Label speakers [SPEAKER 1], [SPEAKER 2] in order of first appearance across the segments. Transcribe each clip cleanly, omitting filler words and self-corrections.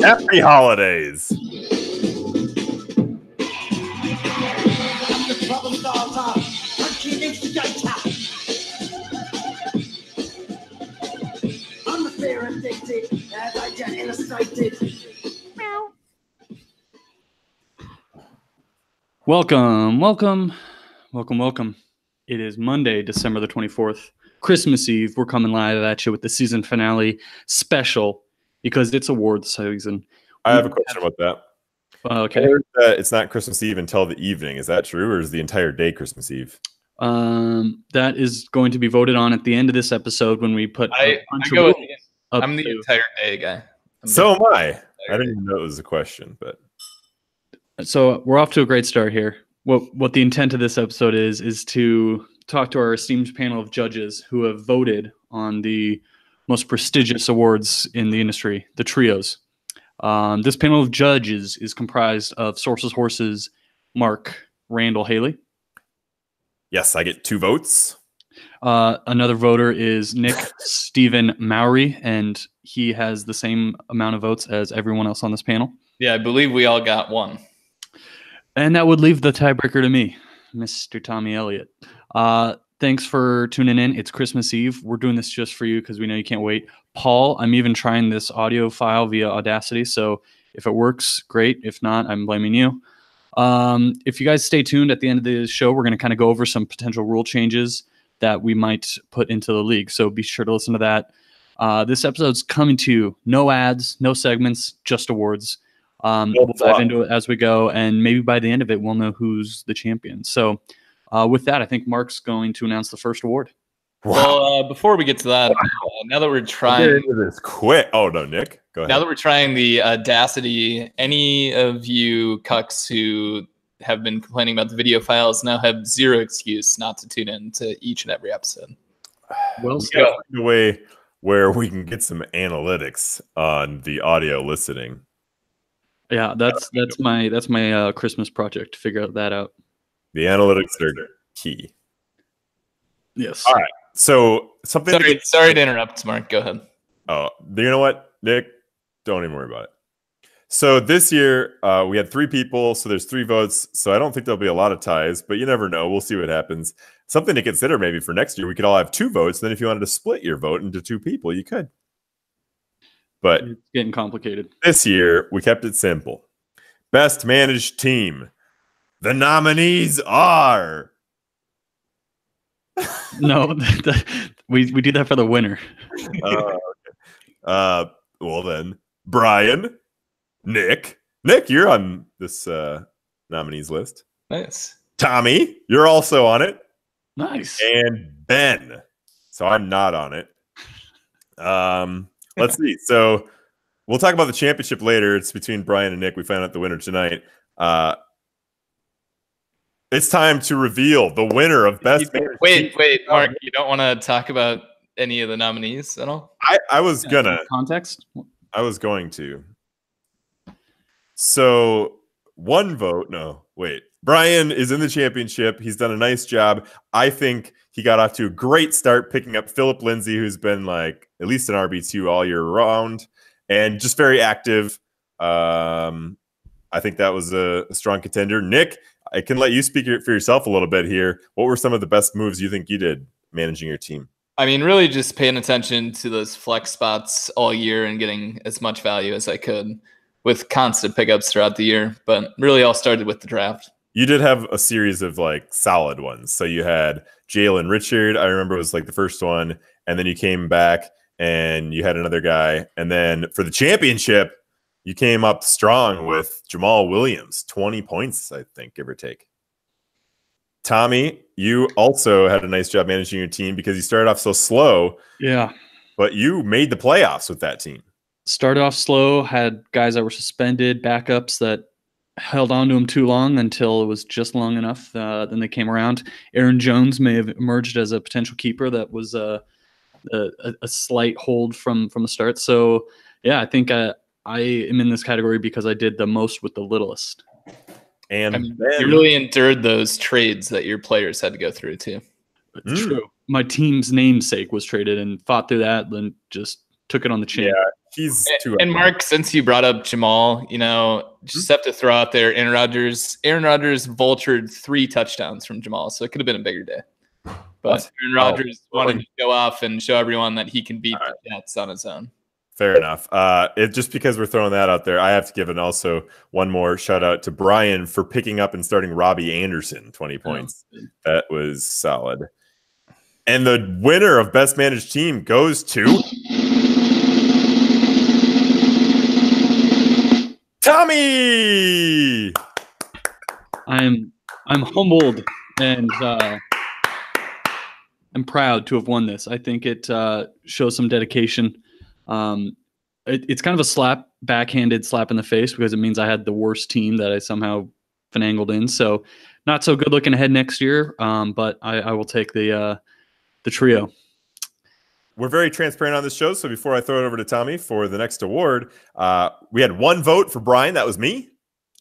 [SPEAKER 1] Happy holidays.
[SPEAKER 2] Welcome. It is Monday, December the 24th, Christmas Eve. We're coming live at you with the season finale special because it's awards season.
[SPEAKER 1] I have a question about that.
[SPEAKER 2] Okay.
[SPEAKER 1] I heard that it's not Christmas Eve until the evening. Is that true, or is the entire day Christmas Eve?
[SPEAKER 2] That is going to be voted on at the end of this episode when we put.
[SPEAKER 3] I'm the entire day guy.
[SPEAKER 1] So am I. I didn't even know it was a question, but.
[SPEAKER 2] So we're off to a great start here. What the intent of this episode is to talk to our esteemed panel of judges who have voted on the most prestigious awards in the industry, the trios. This panel of judges is comprised of Sources Horses, Mark, Randall, Haley.
[SPEAKER 1] Yes, I get 2 votes.
[SPEAKER 2] Another voter is Nick Stephen Mowry, and he has the same amount of votes as everyone else on this panel.
[SPEAKER 3] Yeah, I believe we all got 1.
[SPEAKER 2] And that would leave the tiebreaker to me, Mr. Tommy Elliott. Thanks for tuning in. It's Christmas Eve. We're doing this just for you because we know you can't wait. Paul, I'm even trying this audio file via Audacity, so if it works, great. If not, I'm blaming you. If you guys stay tuned at the end of the show, we're going to kind of go over some potential rule changes that we might put into the league, so be sure to listen to that. This episode's coming to you. No ads, no segments, just awards. We'll dive into it as we go, and maybe by the end of it, we'll know who's the champion. So with that, I think Mark's going to announce the first award.
[SPEAKER 1] Wow.
[SPEAKER 3] Well, before we get to that, now that we're trying
[SPEAKER 1] this quick. Oh, no, Nick, go ahead.
[SPEAKER 3] Now that we're trying the Audacity, any of you cucks who have been complaining about the video files now have zero excuse not to tune in to each and every episode.
[SPEAKER 2] Well,
[SPEAKER 1] find a way where we can get some analytics on the audio listening.
[SPEAKER 2] Yeah, that's my Christmas project to figure that out.
[SPEAKER 1] The analytics are key.
[SPEAKER 2] Yes.
[SPEAKER 1] All right. So something.
[SPEAKER 3] Sorry to interrupt, Mark. Go ahead.
[SPEAKER 1] Oh, you know what, Nick? Don't even worry about it. So this year we had 3 people, so there's 3 votes. So I don't think there'll be a lot of ties, but you never know. We'll see what happens. Something to consider maybe for next year. We could all have 2 votes. Then if you wanted to split your vote into 2 people, you could. But
[SPEAKER 2] it's getting complicated.
[SPEAKER 1] This year, we kept it simple. Best managed team. The nominees are...
[SPEAKER 2] No, we do that for the winner.
[SPEAKER 1] Okay. Well then, Brian, Nick, you're on this nominees list.
[SPEAKER 3] Nice.
[SPEAKER 1] Tommy, you're also on it.
[SPEAKER 2] Nice.
[SPEAKER 1] And Ben. So I'm not on it. Let's see. So we'll talk about the championship later. It's between Brian and Nick. We found out the winner tonight. It's time to reveal the winner of Best Managed Team.
[SPEAKER 3] Wait, Mark. You don't want to talk about any of the nominees at all?
[SPEAKER 1] I was gonna.
[SPEAKER 2] Context?
[SPEAKER 1] I was going to. So 1 vote. No, wait. Brian is in the championship. He's done a nice job. I think he got off to a great start picking up Philip Lindsay, who's been like at least an RB2 all year round and just very active. I think that was a strong contender. Nick, I can let you speak for yourself a little bit here. What were some of the best moves you think you did managing your team?
[SPEAKER 3] I mean, really just paying attention to those flex spots all year and getting as much value as I could with constant pickups throughout the year. But really all started with the draft.
[SPEAKER 1] You did have a series of like solid ones. So you had Jalen Richard, I remember was like the first one. And then you came back and you had another guy. And then for the championship, you came up strong with Jamal Williams, 20 points, I think, give or take. Tommy, you also had a nice job managing your team because you started off so slow.
[SPEAKER 2] Yeah.
[SPEAKER 1] But you made the playoffs with that team.
[SPEAKER 2] Started off slow, had guys that were suspended, backups that held on to him too long until it was just long enough. Then they came around. Aaron Jones may have emerged as a potential keeper. That was a slight hold from the start. So, yeah, I think I am in this category because I did the most with the littlest.
[SPEAKER 1] And
[SPEAKER 3] I mean, you really endured those trades that your players had to go through, too.
[SPEAKER 2] True. My team's namesake was traded and fought through that, then just took it on the chin.
[SPEAKER 1] Yeah, he's too.
[SPEAKER 3] And Mark, since you brought up Jamal, just have to throw out there Aaron Rodgers. Aaron Rodgers vultured 3 touchdowns from Jamal, so it could have been a bigger day. But Aaron Rodgers wanted to go off and show everyone that he can beat the Jets on his own.
[SPEAKER 1] Fair enough. Just because we're throwing that out there, I have to give also one more shout out to Brian for picking up and starting Robbie Anderson, 20 points. That was solid. And the winner of Best Managed Team goes to Tommy.
[SPEAKER 2] I'm humbled and I'm proud to have won this. I think it shows some dedication. It's kind of a backhanded slap in the face because it means I had the worst team that I somehow finagled in. So not so good looking ahead next year. But I will take the trio.
[SPEAKER 1] We're very transparent on this show. So before I throw it over to Tommy for the next award, we had 1 vote for Brian. That was me.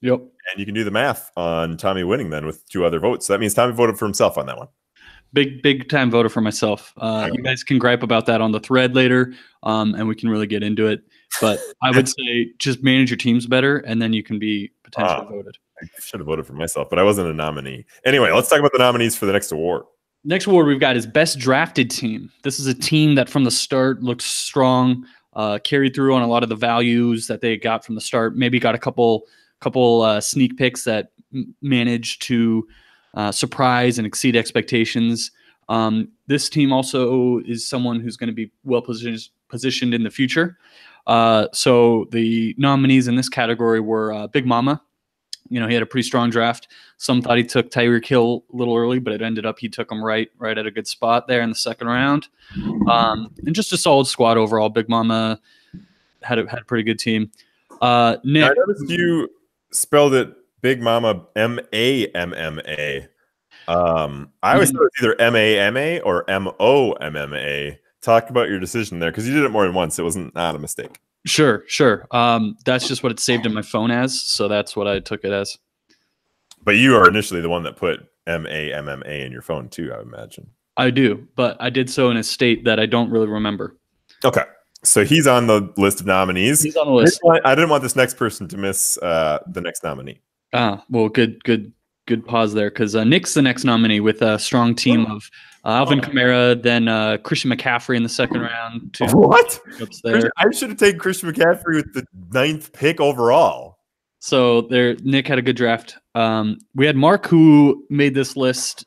[SPEAKER 2] Yep.
[SPEAKER 1] And you can do the math on Tommy winning then with 2 other votes. So that means Tommy voted for himself on that one.
[SPEAKER 2] Big time voter for myself. You guys can gripe about that on the thread later, and we can really get into it. But I would say just manage your teams better, and then you can be potentially voted.
[SPEAKER 1] I should have voted for myself, but I wasn't a nominee. Anyway, let's talk about the nominees for the next award.
[SPEAKER 2] Next award we've got is Best Drafted Team. This is a team that from the start looked strong, carried through on a lot of the values that they got from the start. Maybe got a couple sneak picks that managed to surprise and exceed expectations. This team also is someone who's going to be well positioned in the future. So the nominees in this category were Big Mama. He had a pretty strong draft. Some thought he took Tyreek Hill a little early, but it ended up he took him right at a good spot there in the second round. And just a solid squad overall. Big Mama had a pretty good team. Nick,
[SPEAKER 1] I noticed you spelled it Big Mama M-A-M-M-A. I always thought it was either M-A-M-A or M-O-M-M-A. Talk about your decision there, because you did it more than once. It wasn't not a mistake.
[SPEAKER 2] Sure. That's just what it's saved in my phone as, so that's what I took it as.
[SPEAKER 1] But you are initially the one that put M-A-M-M-A in your phone too, I would imagine.
[SPEAKER 2] I do, but I did so in a state that I don't really remember.
[SPEAKER 1] Okay. So he's on the list of nominees.
[SPEAKER 2] He's on the list.
[SPEAKER 1] I didn't want this next person to miss the next nominee.
[SPEAKER 2] Well, good pause there, because Nick's the next nominee with a strong team of Alvin Kamara, then Christian McCaffrey in the second round.
[SPEAKER 1] What?
[SPEAKER 2] There.
[SPEAKER 1] I should have taken Christian McCaffrey with the 9th pick overall.
[SPEAKER 2] So Nick had a good draft. We had Mark, who made this list.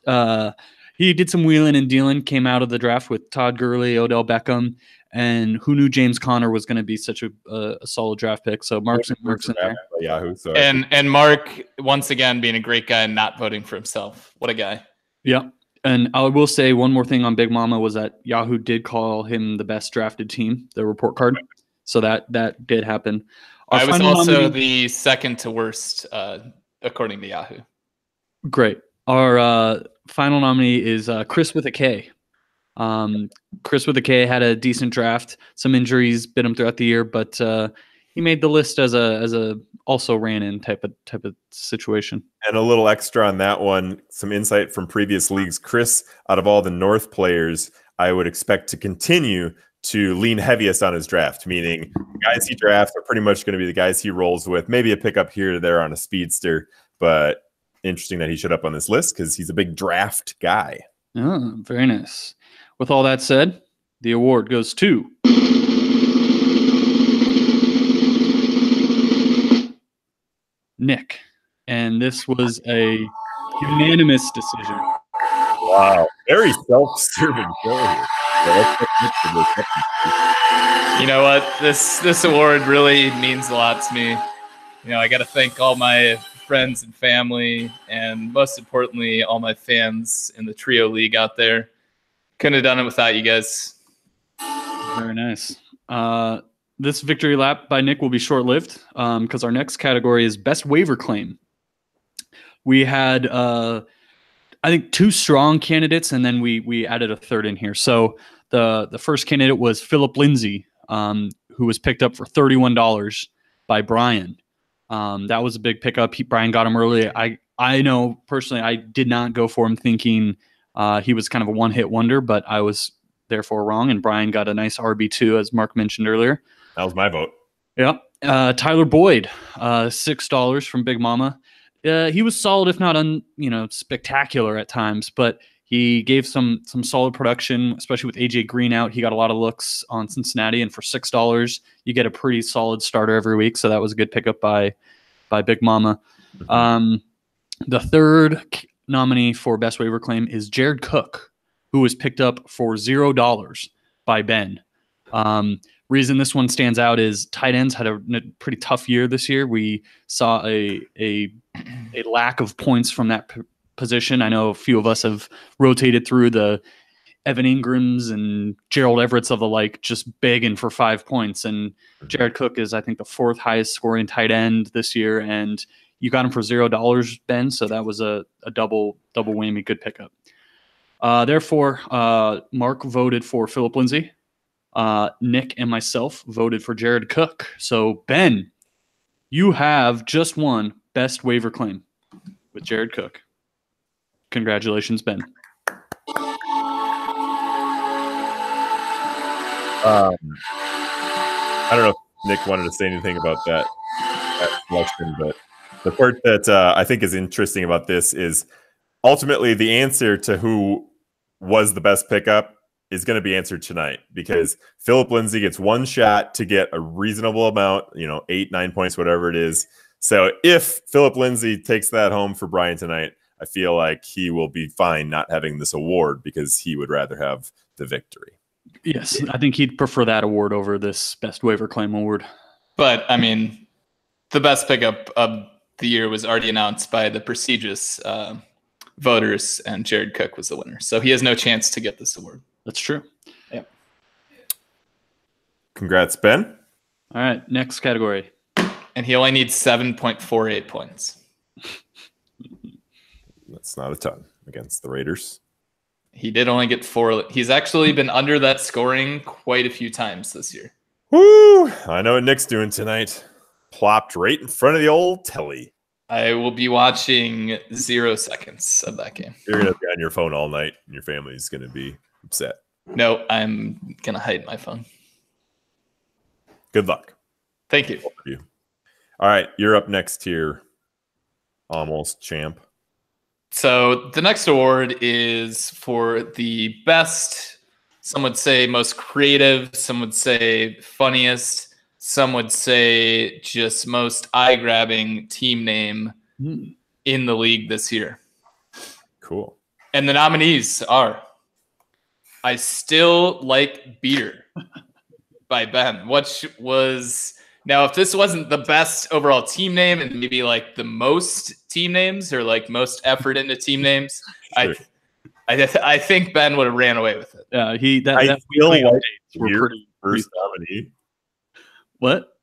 [SPEAKER 2] He did some wheeling and dealing, came out of the draft with Todd Gurley, Odell Beckham, and who knew James Conner was going to be such a solid draft pick. So Mark's in there.
[SPEAKER 1] Yahoo, so.
[SPEAKER 3] And Mark, once again, being a great guy and not voting for himself. What a guy.
[SPEAKER 2] Yeah. And I will say one more thing on Big Mama was that Yahoo did call him the best drafted team, the report card. So that did happen.
[SPEAKER 3] I was also the second to worst, according to Yahoo.
[SPEAKER 2] Great. Our final nominee is Chris with a K. Chris with a K had a decent draft. Some injuries bit him throughout the year, but he made the list as a also ran in type of situation.
[SPEAKER 1] And a little extra on that one, some insight from previous leagues. Chris, out of all the North players, I would expect to continue to lean heaviest on his draft, meaning guys he drafts are pretty much going to be the guys he rolls with, maybe a pickup here or there on a speedster, but interesting that he showed up on this list because he's a big draft guy.
[SPEAKER 2] Oh, very nice. With all that said, the award goes to Nick. And this was a unanimous decision.
[SPEAKER 1] Wow. Very self-serving show here.
[SPEAKER 3] You know what? This award really means a lot to me. I got to thank all my friends and family, and most importantly, all my fans in the Trio League out there. Couldn't have done it without you guys.
[SPEAKER 2] Very nice. This victory lap by Nick will be short-lived because our next category is Best Waiver Claim. We had, I think, 2 strong candidates, and then we added a third in here. So the first candidate was Philip Lindsay, who was picked up for $31 by Brian. That was a big pickup. Brian got him early. I know personally I did not go for him thinking he was kind of a one-hit wonder, but therefore wrong. And Brian got a nice RB2, as Mark mentioned earlier.
[SPEAKER 1] That was my vote.
[SPEAKER 2] Yeah. Tyler Boyd, $6 from Big Mama. He was solid, if not spectacular at times, but he gave some solid production, especially with AJ Green out. He got a lot of looks on Cincinnati, and for $6, you get a pretty solid starter every week. So that was a good pickup by Big Mama. The third nominee for best waiver claim is Jared Cook, who was picked up for $0 by Ben. Reason this one stands out is tight ends had a pretty tough year this year. We saw a lack of points from that position. I know a few of us have rotated through the Evan Ingrams and Gerald Everett's of the like, just begging for 5 points. And Jared Cook is, I think, the fourth highest scoring tight end this year. And you got him for $0, Ben. So that was a double whammy, good pickup. Therefore, Mark voted for Philip Lindsay. Nick and myself voted for Jared Cook. So, Ben, you have just won best waiver claim with Jared Cook. Congratulations, Ben.
[SPEAKER 1] I don't know if Nick wanted to say anything about that selection, but the part that I think is interesting about this is ultimately the answer to who was the best pickup is going to be answered tonight, because Philip Lindsay gets one shot to get a reasonable amount, 8, 9 points, whatever it is. So if Philip Lindsay takes that home for Brian tonight, I feel like he will be fine not having this award, because he would rather have the victory.
[SPEAKER 2] Yes, I think he'd prefer that award over this best waiver claim award.
[SPEAKER 3] But, I mean, the best pickup of the year was already announced by the prestigious voters, and Jared Cook was the winner. So he has no chance to get this award.
[SPEAKER 2] That's true.
[SPEAKER 3] Yeah.
[SPEAKER 1] Congrats, Ben.
[SPEAKER 2] All right, next category.
[SPEAKER 3] And he only needs 7.48 points.
[SPEAKER 1] That's not a ton against the Raiders.
[SPEAKER 3] He did only get 4. He's actually been under that scoring quite a few times this year.
[SPEAKER 1] Woo! I know what Nick's doing tonight. Plopped right in front of the old telly.
[SPEAKER 3] I will be watching 0 seconds of that game.
[SPEAKER 1] You're going to be on your phone all night, and your family's going to be upset.
[SPEAKER 3] No, I'm going to hide my phone.
[SPEAKER 1] Good luck.
[SPEAKER 3] Thank you.
[SPEAKER 1] All right, you're up next here, almost champ.
[SPEAKER 3] So the next award is for the best, some would say most creative, some would say funniest, some would say just most eye-grabbing team name in the league this year.
[SPEAKER 1] Cool.
[SPEAKER 3] And the nominees are I Still Like Beer by Ben, which was... Now, if this wasn't the best overall team name and maybe like the most team names or like most effort into team names, sure. I think Ben would have ran away with it.
[SPEAKER 2] Yeah,
[SPEAKER 1] that feel like were pretty first nominee.
[SPEAKER 2] What?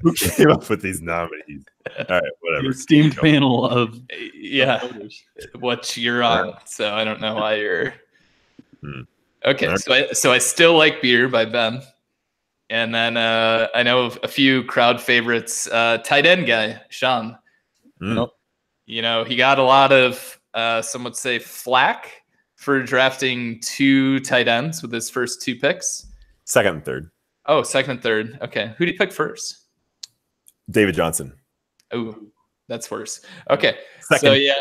[SPEAKER 1] Who came up with these nominees? All right, whatever.
[SPEAKER 2] The esteemed panel of
[SPEAKER 3] voters. What you're on, right. So I don't know why you're. Okay,
[SPEAKER 1] right.
[SPEAKER 3] So I Still Like Beer by Ben. And then I know a few crowd favorites. Tight end guy, Sean. He got a lot of, some would say, flack for drafting 2 tight ends with his first 2 picks.
[SPEAKER 1] Second and third.
[SPEAKER 3] Oh, second and third. Okay. Who did he pick first?
[SPEAKER 1] David Johnson.
[SPEAKER 3] Oh, that's worse. Okay.
[SPEAKER 1] Second.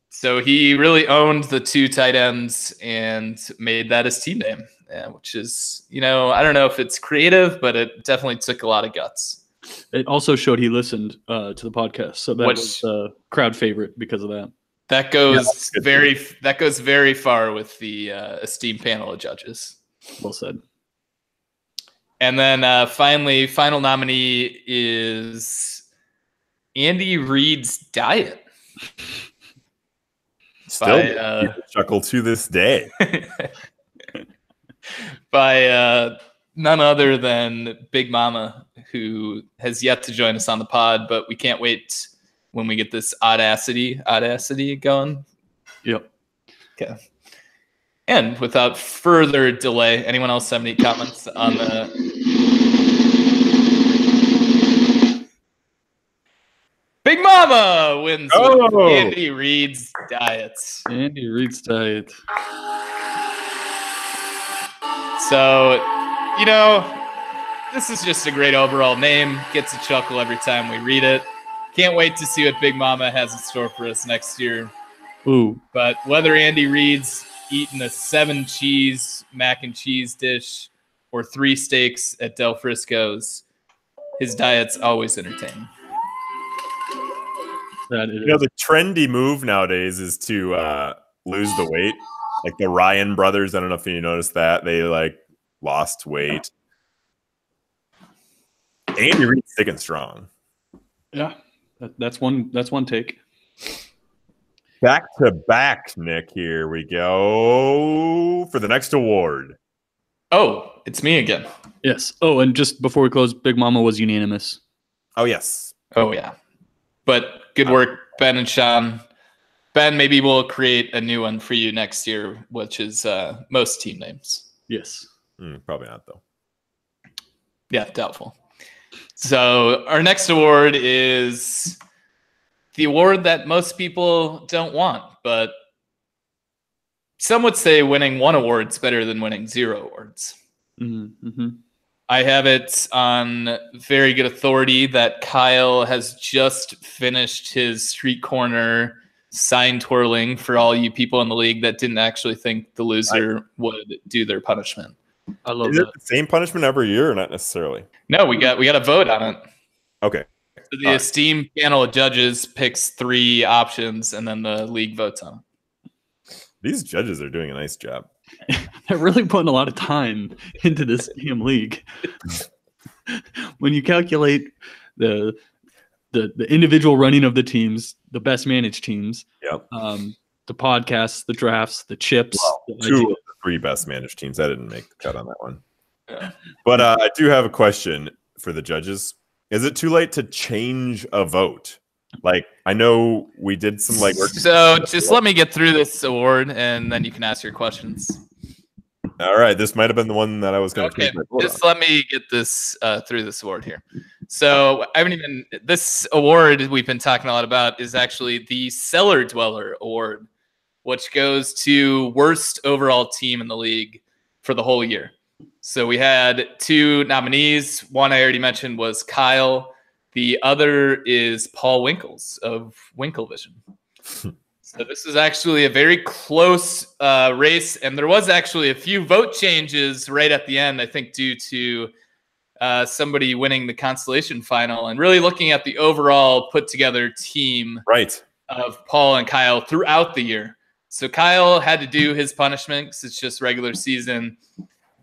[SPEAKER 3] So he really owned the 2 tight ends and made that his team name. Yeah, which is, I don't know if it's creative, but it definitely took a lot of guts.
[SPEAKER 2] It also showed he listened to the podcast, so that was a crowd favorite because of that.
[SPEAKER 3] That goes very far with the esteemed panel of judges.
[SPEAKER 2] Well said.
[SPEAKER 3] And then final nominee is Andy Reid's Diet.
[SPEAKER 1] Still chuckle to this day.
[SPEAKER 3] By none other than Big Mama, who has yet to join us on the pod, but we can't wait when we get this audacity going.
[SPEAKER 2] Yep.
[SPEAKER 3] Okay. And without further delay, anyone else have any comments on the... Big Mama wins with Andy Reid's Diet.
[SPEAKER 2] Andy Reid's Diet.
[SPEAKER 3] So, you know, this is just a great overall name. Gets a chuckle every time we read it. Can't wait to see what Big Mama has in store for us next year.
[SPEAKER 2] Ooh.
[SPEAKER 3] But whether Andy Reid's eating a 7-cheese mac and cheese dish or 3 steaks at Del Frisco's, his diet's always entertaining.
[SPEAKER 2] That it
[SPEAKER 1] You know,
[SPEAKER 2] is.
[SPEAKER 1] the trendy move nowadays is to lose the weight. Like the Ryan brothers, I don't know if you noticed that. They like lost weight. Andy Reid's thick and strong.
[SPEAKER 2] Yeah, that's one take.
[SPEAKER 1] Back to back, Nick. Here we go for the next award.
[SPEAKER 3] Oh, it's me again.
[SPEAKER 2] Yes. Oh, and just before we close, Big Mama was unanimous.
[SPEAKER 1] Oh, yes.
[SPEAKER 3] Oh, yeah. But good work, Ben and Sean. Ben, maybe we'll create a new one for you next year, which is most team names.
[SPEAKER 2] Yes.
[SPEAKER 1] Probably not, though.
[SPEAKER 3] Yeah, doubtful. So our next award is the award that most people don't want, but some would say winning 1 award is better than winning 0 awards.
[SPEAKER 2] Mm-hmm.
[SPEAKER 3] I have it on very good authority that Kyle has just finished his street corner sign twirling for all you people in the league that didn't actually think the loser would do their punishment.
[SPEAKER 2] I love
[SPEAKER 1] Is
[SPEAKER 2] that.
[SPEAKER 1] it the same punishment every year or not necessarily?
[SPEAKER 3] No, we got a vote on it.
[SPEAKER 1] Okay.
[SPEAKER 3] So the esteemed panel of judges picks 3 options, and then the league votes on it.
[SPEAKER 1] These judges are doing a nice job.
[SPEAKER 2] They're really putting a lot of time into this damn league. When you calculate the individual running of the teams, the best managed teams,
[SPEAKER 1] Yep.
[SPEAKER 2] the podcasts, the drafts, the chips.
[SPEAKER 1] Well, 2 of the 3 best managed teams. I didn't make the cut on that one.
[SPEAKER 3] Yeah.
[SPEAKER 1] But I do have a question for the judges. Is it too late to change a vote? Like, I know we did some legwork.
[SPEAKER 3] So just let me get through this award, and then you can ask your questions.
[SPEAKER 1] All right, this might have been the one that I was going to
[SPEAKER 3] Okay, just let me get this through this award here. So this award we've been talking a lot about is actually the Cellar Dweller Award, which goes to worst overall team in the league for the whole year. So we had 2 nominees. One I already mentioned was Kyle. The other is Paul Winkles of Winklevision. So this is actually a very close race, and there was actually a few vote changes right at the end, I think due to somebody winning the consolation final, and really looking at the overall put-together team of Paul and Kyle throughout the year. So Kyle had to do his punishment because it's just regular season,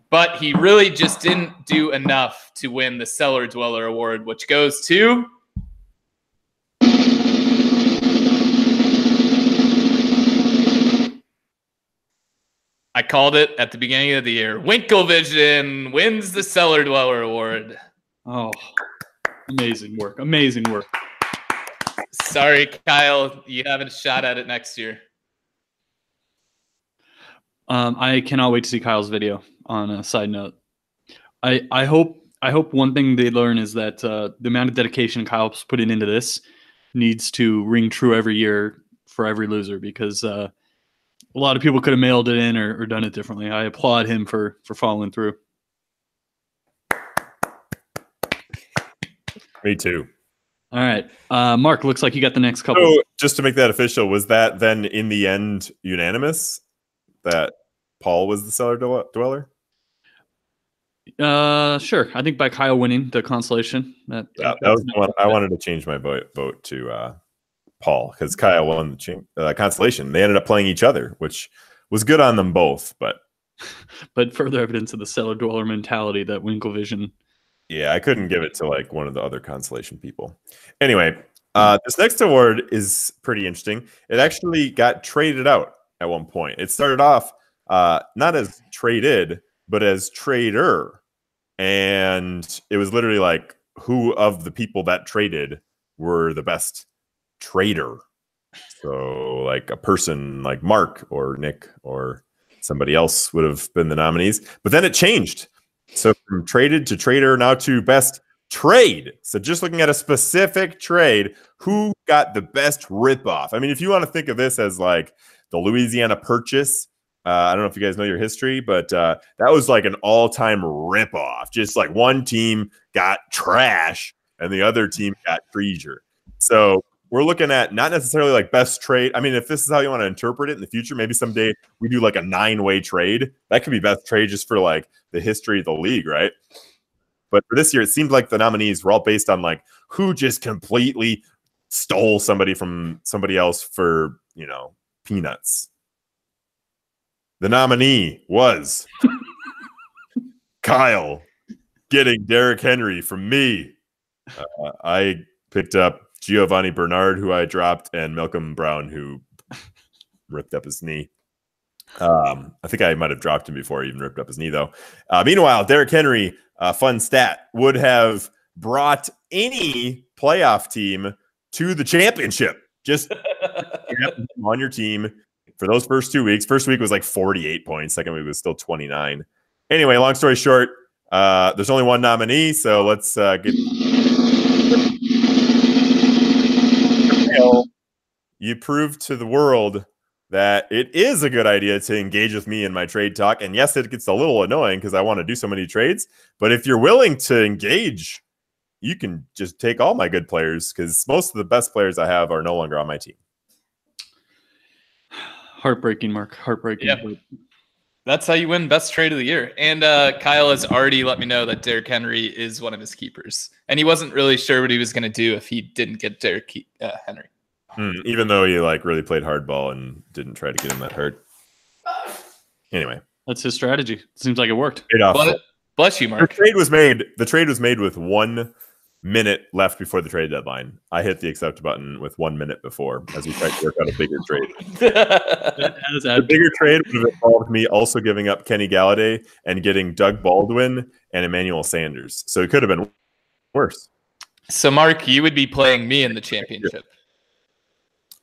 [SPEAKER 3] but he really just didn't do enough to win the Cellar Dweller Award, which goes to... I called it at the beginning of the year. Winklevision wins the Cellar Dweller Award.
[SPEAKER 2] Oh, amazing work. Amazing work.
[SPEAKER 3] Sorry, Kyle. You have a shot at it next year.
[SPEAKER 2] I cannot wait to see Kyle's video. On a side note, I hope one thing they learn is that the amount of dedication Kyle's putting into this needs to ring true every year for every loser, because a lot of people could have mailed it in or done it differently. I applaud him for following through.
[SPEAKER 1] Me too.
[SPEAKER 2] All right. Mark, looks like you got the next couple.
[SPEAKER 1] So, just to make that official, was that then in the end unanimous that Paul was the Cellar Dweller?
[SPEAKER 2] Sure. I think by Kyle winning the consolation. That
[SPEAKER 1] was the one I wanted to change my vote to Paul, because Kyle won the consolation. They ended up playing each other, which was good on them both. But
[SPEAKER 2] further evidence of the Cellar Dweller mentality that Winklevision.
[SPEAKER 1] Yeah, I couldn't give it to like one of the other consolation people. Anyway, this next award is pretty interesting. It actually got traded out at one point. It started off not as traded, but as trader. And it was literally like, who of the people that traded were the best trader? So like a person like Mark or Nick or somebody else would have been the nominees. But then it changed. So from traded to trader, now to best trade. So just looking at a specific trade, who got the best ripoff? I mean, if you want to think of this as like the Louisiana Purchase, I don't know if you guys know your history, but that was like an all-time ripoff. Just like one team got trash and the other team got treasure. So we're looking at not necessarily like best trade. I mean, if this is how you want to interpret it in the future, maybe someday we do like a 9-way trade. That could be best trade just for like the history of the league, right? But for this year, it seemed like the nominees were all based on like who just completely stole somebody from somebody else for, peanuts. The nominee was Kyle getting Derrick Henry from me. I picked up Giovanni Bernard, who I dropped, and Malcolm Brown, who ripped up his knee. I think I might have dropped him before he even ripped up his knee, though. Meanwhile, Derrick Henry, fun stat, would have brought any playoff team to the championship. Just on your team for those first 2 weeks. First week was like 48 points. Second week was still 29. Anyway, long story short, there's only one nominee, so let's get. You proved to the world that it is a good idea to engage with me in my trade talk. And yes, it gets a little annoying because I want to do so many trades. But if you're willing to engage, you can just take all my good players because most of the best players I have are no longer on my team.
[SPEAKER 2] Heartbreaking, Mark. Heartbreaking.
[SPEAKER 3] Yep. That's how you win best trade of the year. And Kyle has already let me know that Derrick Henry is one of his keepers. And he wasn't really sure what he was going to do if he didn't get Derrick Henry.
[SPEAKER 1] Even though he like really played hardball and didn't try to get him that hurt. Anyway,
[SPEAKER 2] that's his strategy. Seems like it worked.
[SPEAKER 3] Bless you, Mark.
[SPEAKER 1] The trade was made with 1 minute left before the trade deadline. I hit the accept button with 1 minute before as we tried to work out a bigger trade. The bigger trade would have involved me also giving up Kenny Galladay and getting Doug Baldwin and Emmanuel Sanders. So it could have been worse.
[SPEAKER 3] So, Mark, you would be playing me in the championship.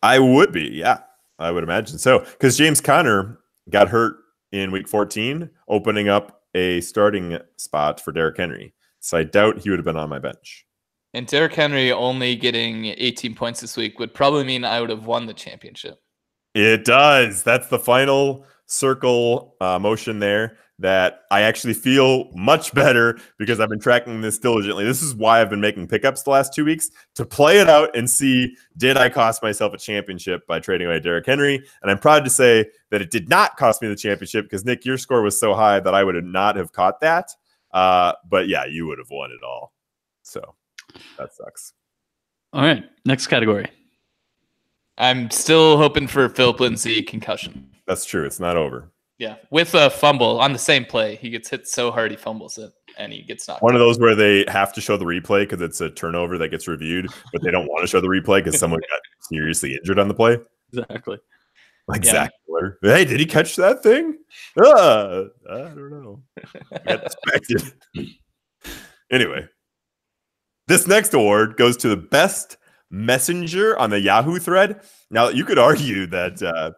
[SPEAKER 1] I would be, yeah. I would imagine so. Because James Conner got hurt in week 14, opening up a starting spot for Derrick Henry. So I doubt he would have been on my bench.
[SPEAKER 3] And Derrick Henry only getting 18 points this week would probably mean I would have won the championship.
[SPEAKER 1] It does. That's the final circle motion there that I actually feel much better because I've been tracking this diligently. This is why I've been making pickups the last 2 weeks to play it out and see, did I cost myself a championship by trading away Derrick Henry? And I'm proud to say that it did not cost me the championship because, Nick, your score was so high that I would not have caught that. But yeah, you would have won it all. So that sucks.
[SPEAKER 2] All right. Next category.
[SPEAKER 3] I'm still hoping for Philip Lindsay concussion.
[SPEAKER 1] That's true. It's not over.
[SPEAKER 3] Yeah. With a fumble on the same play. He gets hit so hard he fumbles it and he gets knocked
[SPEAKER 1] One
[SPEAKER 3] out.
[SPEAKER 1] of those where they have to show the replay because it's a turnover that gets reviewed, but they don't want to show the replay because someone got seriously injured on the play.
[SPEAKER 2] Exactly.
[SPEAKER 1] Like Zach Miller. Hey, did he catch that thing? I don't know. Anyway, this next award goes to the best messenger on the Yahoo thread. Now, you could argue that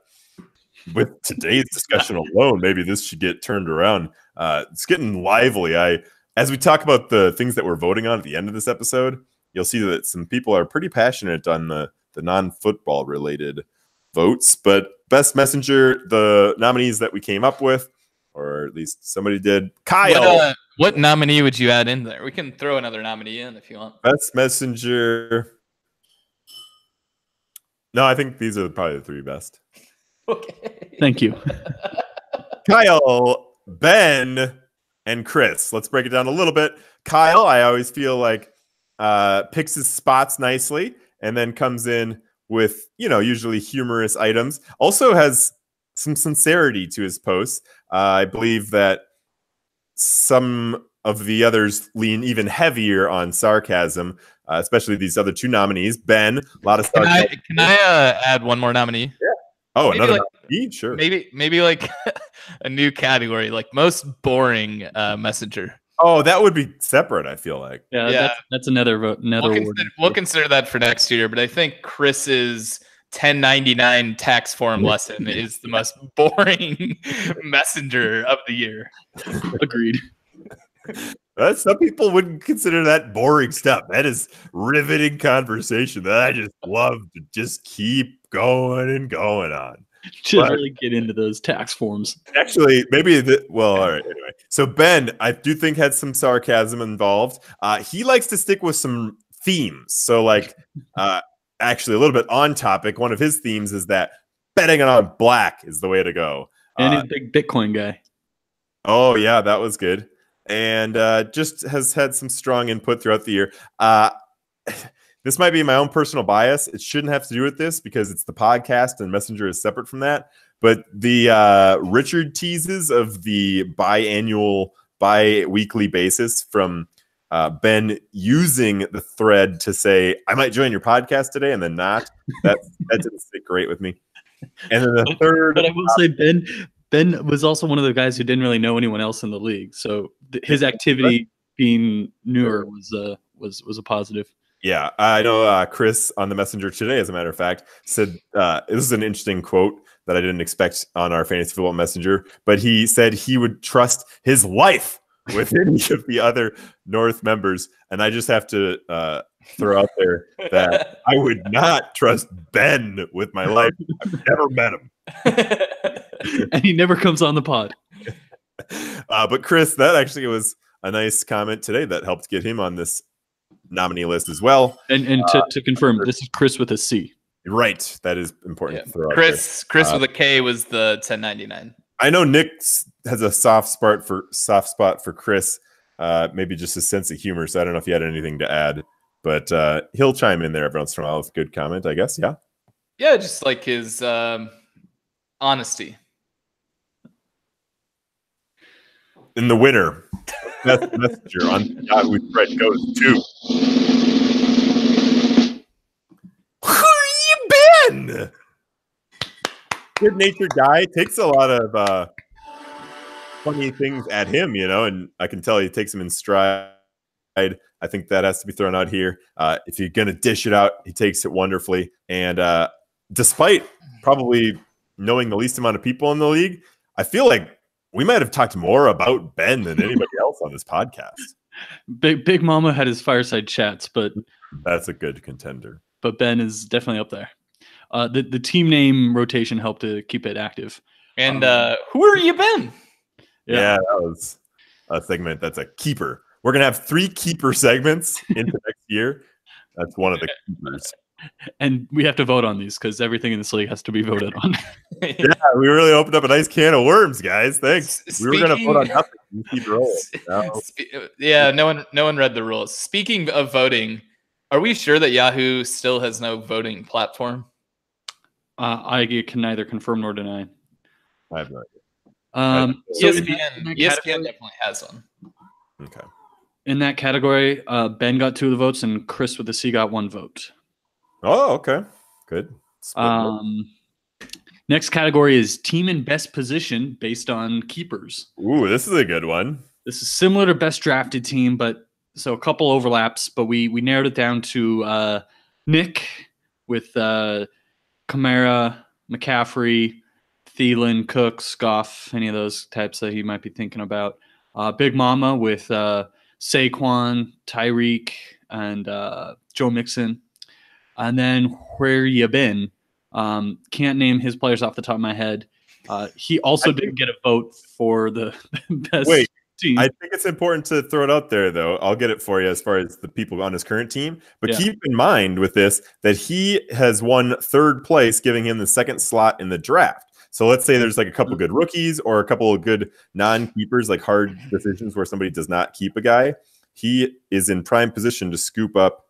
[SPEAKER 1] with today's discussion alone, maybe this should get turned around. It's getting lively. As we talk about the things that we're voting on at the end of this episode, you'll see that some people are pretty passionate on the non-football related votes. But best messenger, the nominees that we came up with, or at least somebody did. Kyle.
[SPEAKER 3] What nominee would you add in there? We can throw another nominee in if you want.
[SPEAKER 1] Best messenger. No, I think these are probably the three best.
[SPEAKER 3] Okay.
[SPEAKER 2] Thank you.
[SPEAKER 1] Kyle, Ben, and Chris. Let's break it down a little bit. Kyle, I always feel like picks his spots nicely and then comes in with, usually humorous items. Also has some sincerity to his posts. I believe that some of the others lean even heavier on sarcasm, especially these other two nominees. Ben, a lot of sarcasm.
[SPEAKER 3] Can I add one more nominee?
[SPEAKER 1] Yeah. Oh, maybe another nominee? Sure.
[SPEAKER 3] Maybe like a new category, like most boring messenger.
[SPEAKER 1] Oh, that would be separate, I feel like.
[SPEAKER 2] Yeah. That's another vote.
[SPEAKER 3] We'll consider that for next year, but I think Chris's 1099 tax form lesson is the most boring messenger of the year.
[SPEAKER 2] Agreed.
[SPEAKER 1] Some people wouldn't consider that boring stuff. That is riveting conversation that I just love to just keep going and going on.
[SPEAKER 2] Should
[SPEAKER 1] But-
[SPEAKER 2] really get into those tax forms.
[SPEAKER 1] Actually, maybe well, all right. Anyway, so Ben, I do think had some sarcasm involved. He likes to stick with some themes. So, like, actually, a little bit on topic. One of his themes is that betting on black is the way to go.
[SPEAKER 2] And he's a big Bitcoin guy.
[SPEAKER 1] Oh yeah, that was good, and just has had some strong input throughout the year. This might be my own personal bias. It shouldn't have to do with this because it's the podcast and Messenger is separate from that. But the Richard teases of the bi-weekly basis from Ben using the thread to say, I might join your podcast today and then not. That didn't sit great with me. And then the third.
[SPEAKER 2] But I will say Ben was also one of the guys who didn't really know anyone else in the league. So his activity being newer was a positive.
[SPEAKER 1] Yeah, I know Chris on the Messenger today, as a matter of fact, said this is an interesting quote that I didn't expect on our Fantasy Football Messenger, but he said he would trust his life with any of the other North members. And I just have to throw out there that I would not trust Ben with my life. I've never met him.
[SPEAKER 2] And he never comes on the pod.
[SPEAKER 1] But Chris, that actually was a nice comment today that helped get him on this nominee list as well.
[SPEAKER 2] And to confirm, this is Chris with a C.
[SPEAKER 1] Right. That is important to throw out
[SPEAKER 3] Chris with a K was the 1099.
[SPEAKER 1] I know Nick has a soft spot for Chris, maybe just a sense of humor. So I don't know if you had anything to add, but he'll chime in there every once in a while with a good comment, I guess. Yeah.
[SPEAKER 3] Yeah, just like his honesty.
[SPEAKER 1] And the winner, best messenger on Yahoo Thread goes to. Who you been? Good-natured guy, takes a lot of funny things at him, and I can tell he takes them in stride. I think that has to be thrown out here. If you're gonna dish it out, he takes it wonderfully. And despite probably knowing the least amount of people in the league, I feel like we might have talked more about Ben than anybody else on this podcast.
[SPEAKER 2] Big Mama had his fireside chats, but
[SPEAKER 1] that's a good contender.
[SPEAKER 2] But Ben is definitely up there. The team name rotation helped to keep it active.
[SPEAKER 3] And who are you been?
[SPEAKER 1] Yeah, that was a segment that's a keeper. We're gonna have 3 keeper segments into next year. That's one of the keepers.
[SPEAKER 2] And we have to vote on these because everything in this league has to be voted on.
[SPEAKER 1] Yeah, we really opened up a nice can of worms, guys. Thanks. We were gonna vote on nothing. You keep rolling. No.
[SPEAKER 3] Yeah, no one read the rules. Speaking of voting, are we sure that Yahoo still has no voting platform?
[SPEAKER 2] I can neither confirm nor deny.
[SPEAKER 1] I have no idea.
[SPEAKER 3] So ESPN definitely has one.
[SPEAKER 1] Okay.
[SPEAKER 2] In that category, Ben got 2 of the votes, and Chris with the C got 1 vote.
[SPEAKER 1] Oh, okay. Good.
[SPEAKER 2] Next category is team in best position based on keepers.
[SPEAKER 1] Ooh, this is a good one.
[SPEAKER 2] This is similar to best drafted team, but so a couple overlaps, but we narrowed it down to Nick with Kamara, McCaffrey, Thielen, Cooks, Goff, any of those types that he might be thinking about. Big Mama with Saquon, Tyreek, and Joe Mixon. And then where you been? Can't name his players off the top of my head. He also didn't get a vote for the best team.
[SPEAKER 1] I think it's important to throw it out there, though. I'll get it for you as far as the people on his current team. But keep in mind with this that he has won 3rd place, giving him the 2nd slot in the draft. So let's say there's like a couple good rookies or a couple of good non-keepers, like hard decisions where somebody does not keep a guy. He is in prime position to scoop up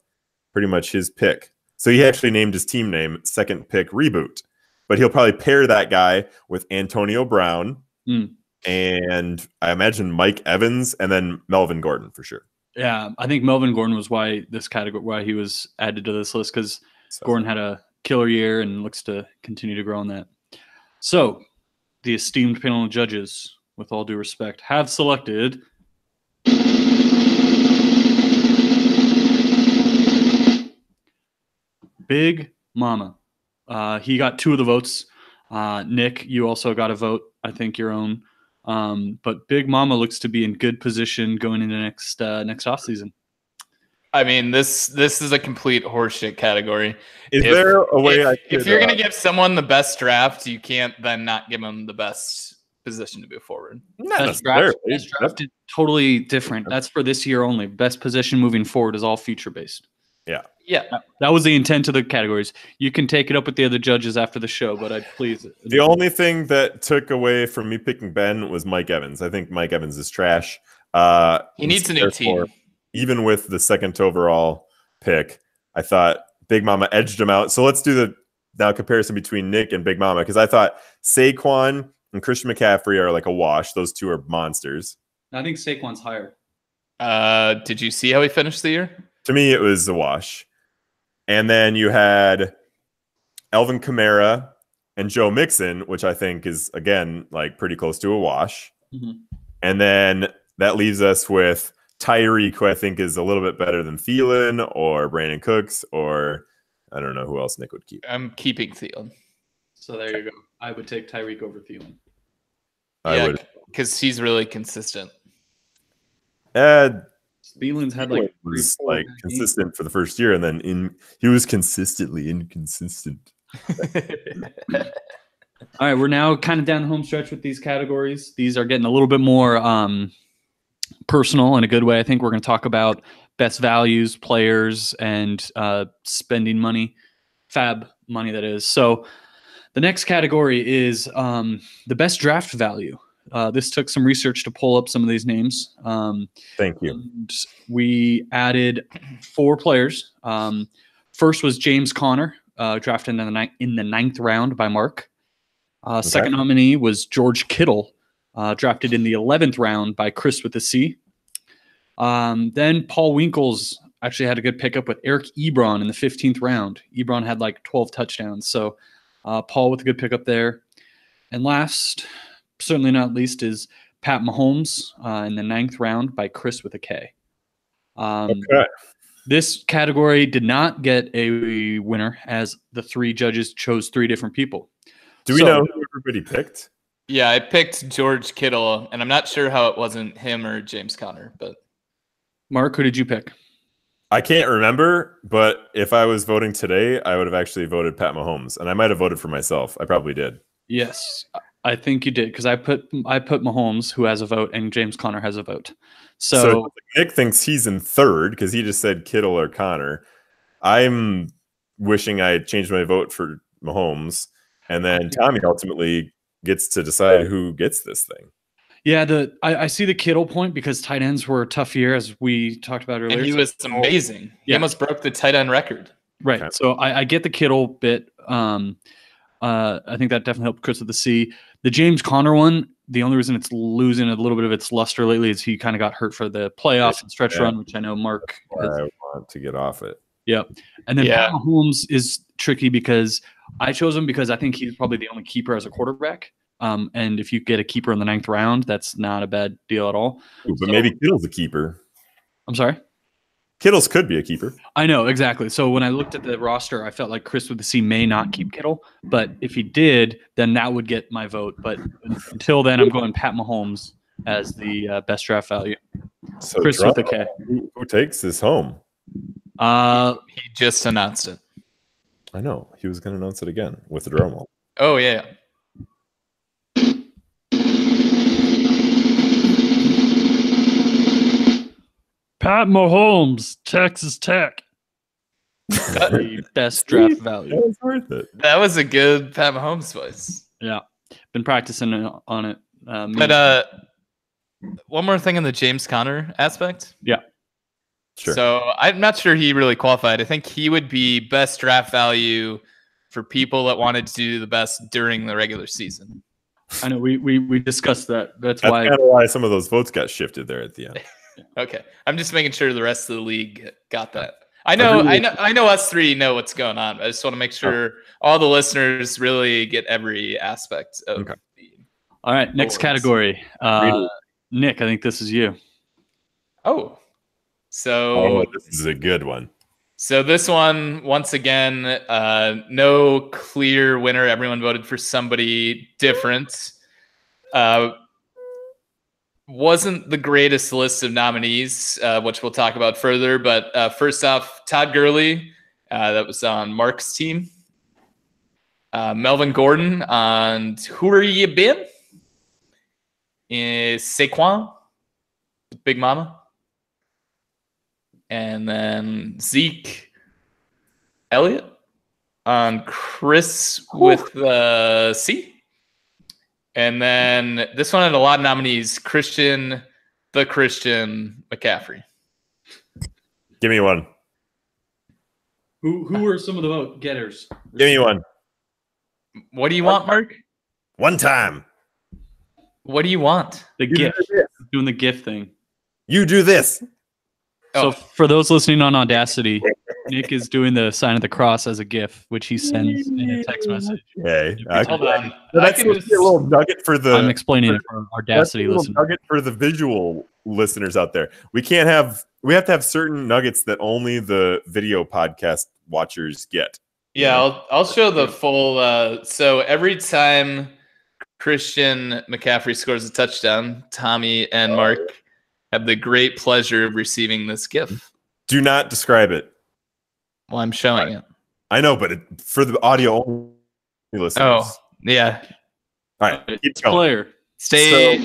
[SPEAKER 1] pretty much his pick. So he actually named his team name 2nd Pick Reboot. But he'll probably pair that guy with Antonio Brown and I imagine Mike Evans and then Melvin Gordon for sure.
[SPEAKER 2] Yeah, I think Melvin Gordon was why he was added to this list because Gordon had a killer year and looks to continue to grow on that. So the esteemed panel of judges, with all due respect, have selected Big Mama. He got 2 of the votes. Nick, you also got a vote. I think your own. But Big Mama looks to be in good position going into next offseason.
[SPEAKER 3] I mean, this is a complete horseshit category.
[SPEAKER 1] Is there a way
[SPEAKER 3] if you're gonna give someone the best draft, you can't then not give them the best position to move forward.
[SPEAKER 1] Not
[SPEAKER 2] Best
[SPEAKER 1] necessarily.
[SPEAKER 2] draft is totally different. That's for this year only. Best position moving forward is all feature based.
[SPEAKER 3] Yeah.
[SPEAKER 2] That was the intent of the categories. You can take it up with the other judges after the show, but I'd please.
[SPEAKER 1] The only thing that took away from me picking Ben was Mike Evans. I think Mike Evans is trash.
[SPEAKER 3] He needs a new team.
[SPEAKER 1] Even with the second overall pick, I thought Big Mama edged him out. So let's do the now comparison between Nick and Big Mama, because I thought Saquon and Christian McCaffrey are like a wash. Those two are monsters.
[SPEAKER 2] I think Saquon's higher.
[SPEAKER 3] Did you see how he finished the year?
[SPEAKER 1] To me, it was a wash. And then you had Alvin Kamara and Joe Mixon, which I think is, again, like pretty close to a wash.
[SPEAKER 2] Mm-hmm.
[SPEAKER 1] And then that leaves us with Tyreek, who I think is a little bit better than Thielen or Brandon Cooks, or I don't know who else Nick would keep.
[SPEAKER 3] I'm keeping Thielen.
[SPEAKER 2] So there you go. I would take Tyreek over Thielen.
[SPEAKER 3] Yeah, because he's really consistent.
[SPEAKER 2] Thielen's had like
[SPEAKER 1] was like consistent for the first year, and then he was consistently inconsistent.
[SPEAKER 2] All right, we're now kind of down the home stretch with these categories. These are getting a little bit more personal in a good way. I think we're going to talk about best values, players, and spending money, fab money, that is. So the next category is the best draft value. This took some research to pull up some of these names.
[SPEAKER 1] Thank you.
[SPEAKER 2] And we added 4 players. First was James Conner, drafted in the 9th round by Mark. Second nominee was George Kittle, drafted in the 11th round by Chris with a C. Then Paul Winkles actually had a good pickup with Eric Ebron in the 15th round. Ebron had like 12 touchdowns. So Paul with a good pickup there. And last, certainly not least, is Pat Mahomes in the 9th round by Chris with a K.
[SPEAKER 1] Okay.
[SPEAKER 2] This category did not get a winner, as the 3 judges chose 3 different people.
[SPEAKER 1] Do we know who everybody picked?
[SPEAKER 3] Yeah, I picked George Kittle, and I'm not sure how it wasn't him or James Conner. But
[SPEAKER 2] Mark, who did you pick?
[SPEAKER 1] I can't remember, but if I was voting today, I would have actually voted Pat Mahomes, and I might have voted for myself. I probably did.
[SPEAKER 2] Yes, I think you did, because I put Mahomes, who has a vote, and James Conner has a vote. So
[SPEAKER 1] Nick thinks he's in 3rd because he just said Kittle or Connor. I'm wishing I had changed my vote for Mahomes, and then Tommy ultimately gets to decide who gets this thing.
[SPEAKER 2] Yeah, I see the Kittle point, because tight ends were a tough year, as we talked about earlier.
[SPEAKER 3] And he was amazing. He almost broke the tight end record.
[SPEAKER 2] Right. Okay. So I get the Kittle bit. I think that definitely helped Chris with the C. The James Conner one, the only reason it's losing a little bit of its luster lately is he kind of got hurt for the playoffs and stretch run, which I know Mark
[SPEAKER 1] I want to get off it.
[SPEAKER 2] Yep. And then Pat Mahomes is tricky, because I chose him because I think he's probably the only keeper as a quarterback. And if you get a keeper in the 9th round, that's not a bad deal at all.
[SPEAKER 1] Ooh, but maybe Kittle's a keeper.
[SPEAKER 2] I'm sorry?
[SPEAKER 1] Kittle's could be a keeper.
[SPEAKER 2] I know, exactly. So when I looked at the roster, I felt like Chris with the C may not keep Kittle. But if he did, then that would get my vote. But until then, I'm going Pat Mahomes as the best draft value.
[SPEAKER 1] So
[SPEAKER 2] Chris with a K.
[SPEAKER 1] Who takes this home?
[SPEAKER 3] He just announced it.
[SPEAKER 1] I know. He was going to announce it again with the drum roll.
[SPEAKER 3] Oh, yeah.
[SPEAKER 2] Pat Mahomes, Texas Tech. The best draft value.
[SPEAKER 1] That was worth it.
[SPEAKER 3] That was a good Pat Mahomes voice.
[SPEAKER 2] Yeah. Been practicing on it.
[SPEAKER 3] But one more thing in the James Conner aspect.
[SPEAKER 2] Yeah.
[SPEAKER 1] Sure.
[SPEAKER 3] So I'm not sure he really qualified. I think he would be best draft value for people that wanted to do the best during the regular season.
[SPEAKER 2] I know we discussed that. That's why
[SPEAKER 1] kind of why some of those votes got shifted there at the end.
[SPEAKER 3] Okay, I'm just making sure the rest of the league got that. I know us 3 know what's going on. I just want to make sure all the listeners really get every aspect of the.
[SPEAKER 2] All right, next category. Nick, I think this is you.
[SPEAKER 3] Oh, so
[SPEAKER 1] this is a good one.
[SPEAKER 3] So this one, once again, no clear winner. Everyone voted for somebody different. wasn't the greatest list of nominees, which we'll talk about further. But first off, Todd Gurley, that was on Mark's team. Melvin Gordon on Who Are You Been? Saquon, Big Mama. And then Zeke Elliott on Chris with the C. And then this one had a lot of nominees. Christian McCaffrey.
[SPEAKER 1] Give me one.
[SPEAKER 2] Who are some of the vote getters?
[SPEAKER 1] Give me one.
[SPEAKER 3] What do you want, Mark?
[SPEAKER 1] One time.
[SPEAKER 3] What do you want?
[SPEAKER 2] The GIF. Doing the GIF thing.
[SPEAKER 1] You do this.
[SPEAKER 2] So for those listening on Audacity, Nick is doing the sign of the cross as a GIF, which he sends in a text message.
[SPEAKER 1] Okay.
[SPEAKER 3] Hold on.
[SPEAKER 1] That's a little nugget for the.
[SPEAKER 2] I'm explaining it for Audacity listeners.
[SPEAKER 1] Nugget for the visual listeners out there. We have to have certain nuggets that only the video podcast watchers get.
[SPEAKER 3] Yeah, I'll show the full. So every time Christian McCaffrey scores a touchdown, Tommy and Mark have the great pleasure of receiving this GIF.
[SPEAKER 1] Do not describe it.
[SPEAKER 3] Well, I'm showing it.
[SPEAKER 1] I know, but for the audio only listeners.
[SPEAKER 3] Oh, yeah.
[SPEAKER 1] All right. Keep going.
[SPEAKER 2] Player.
[SPEAKER 3] Stay.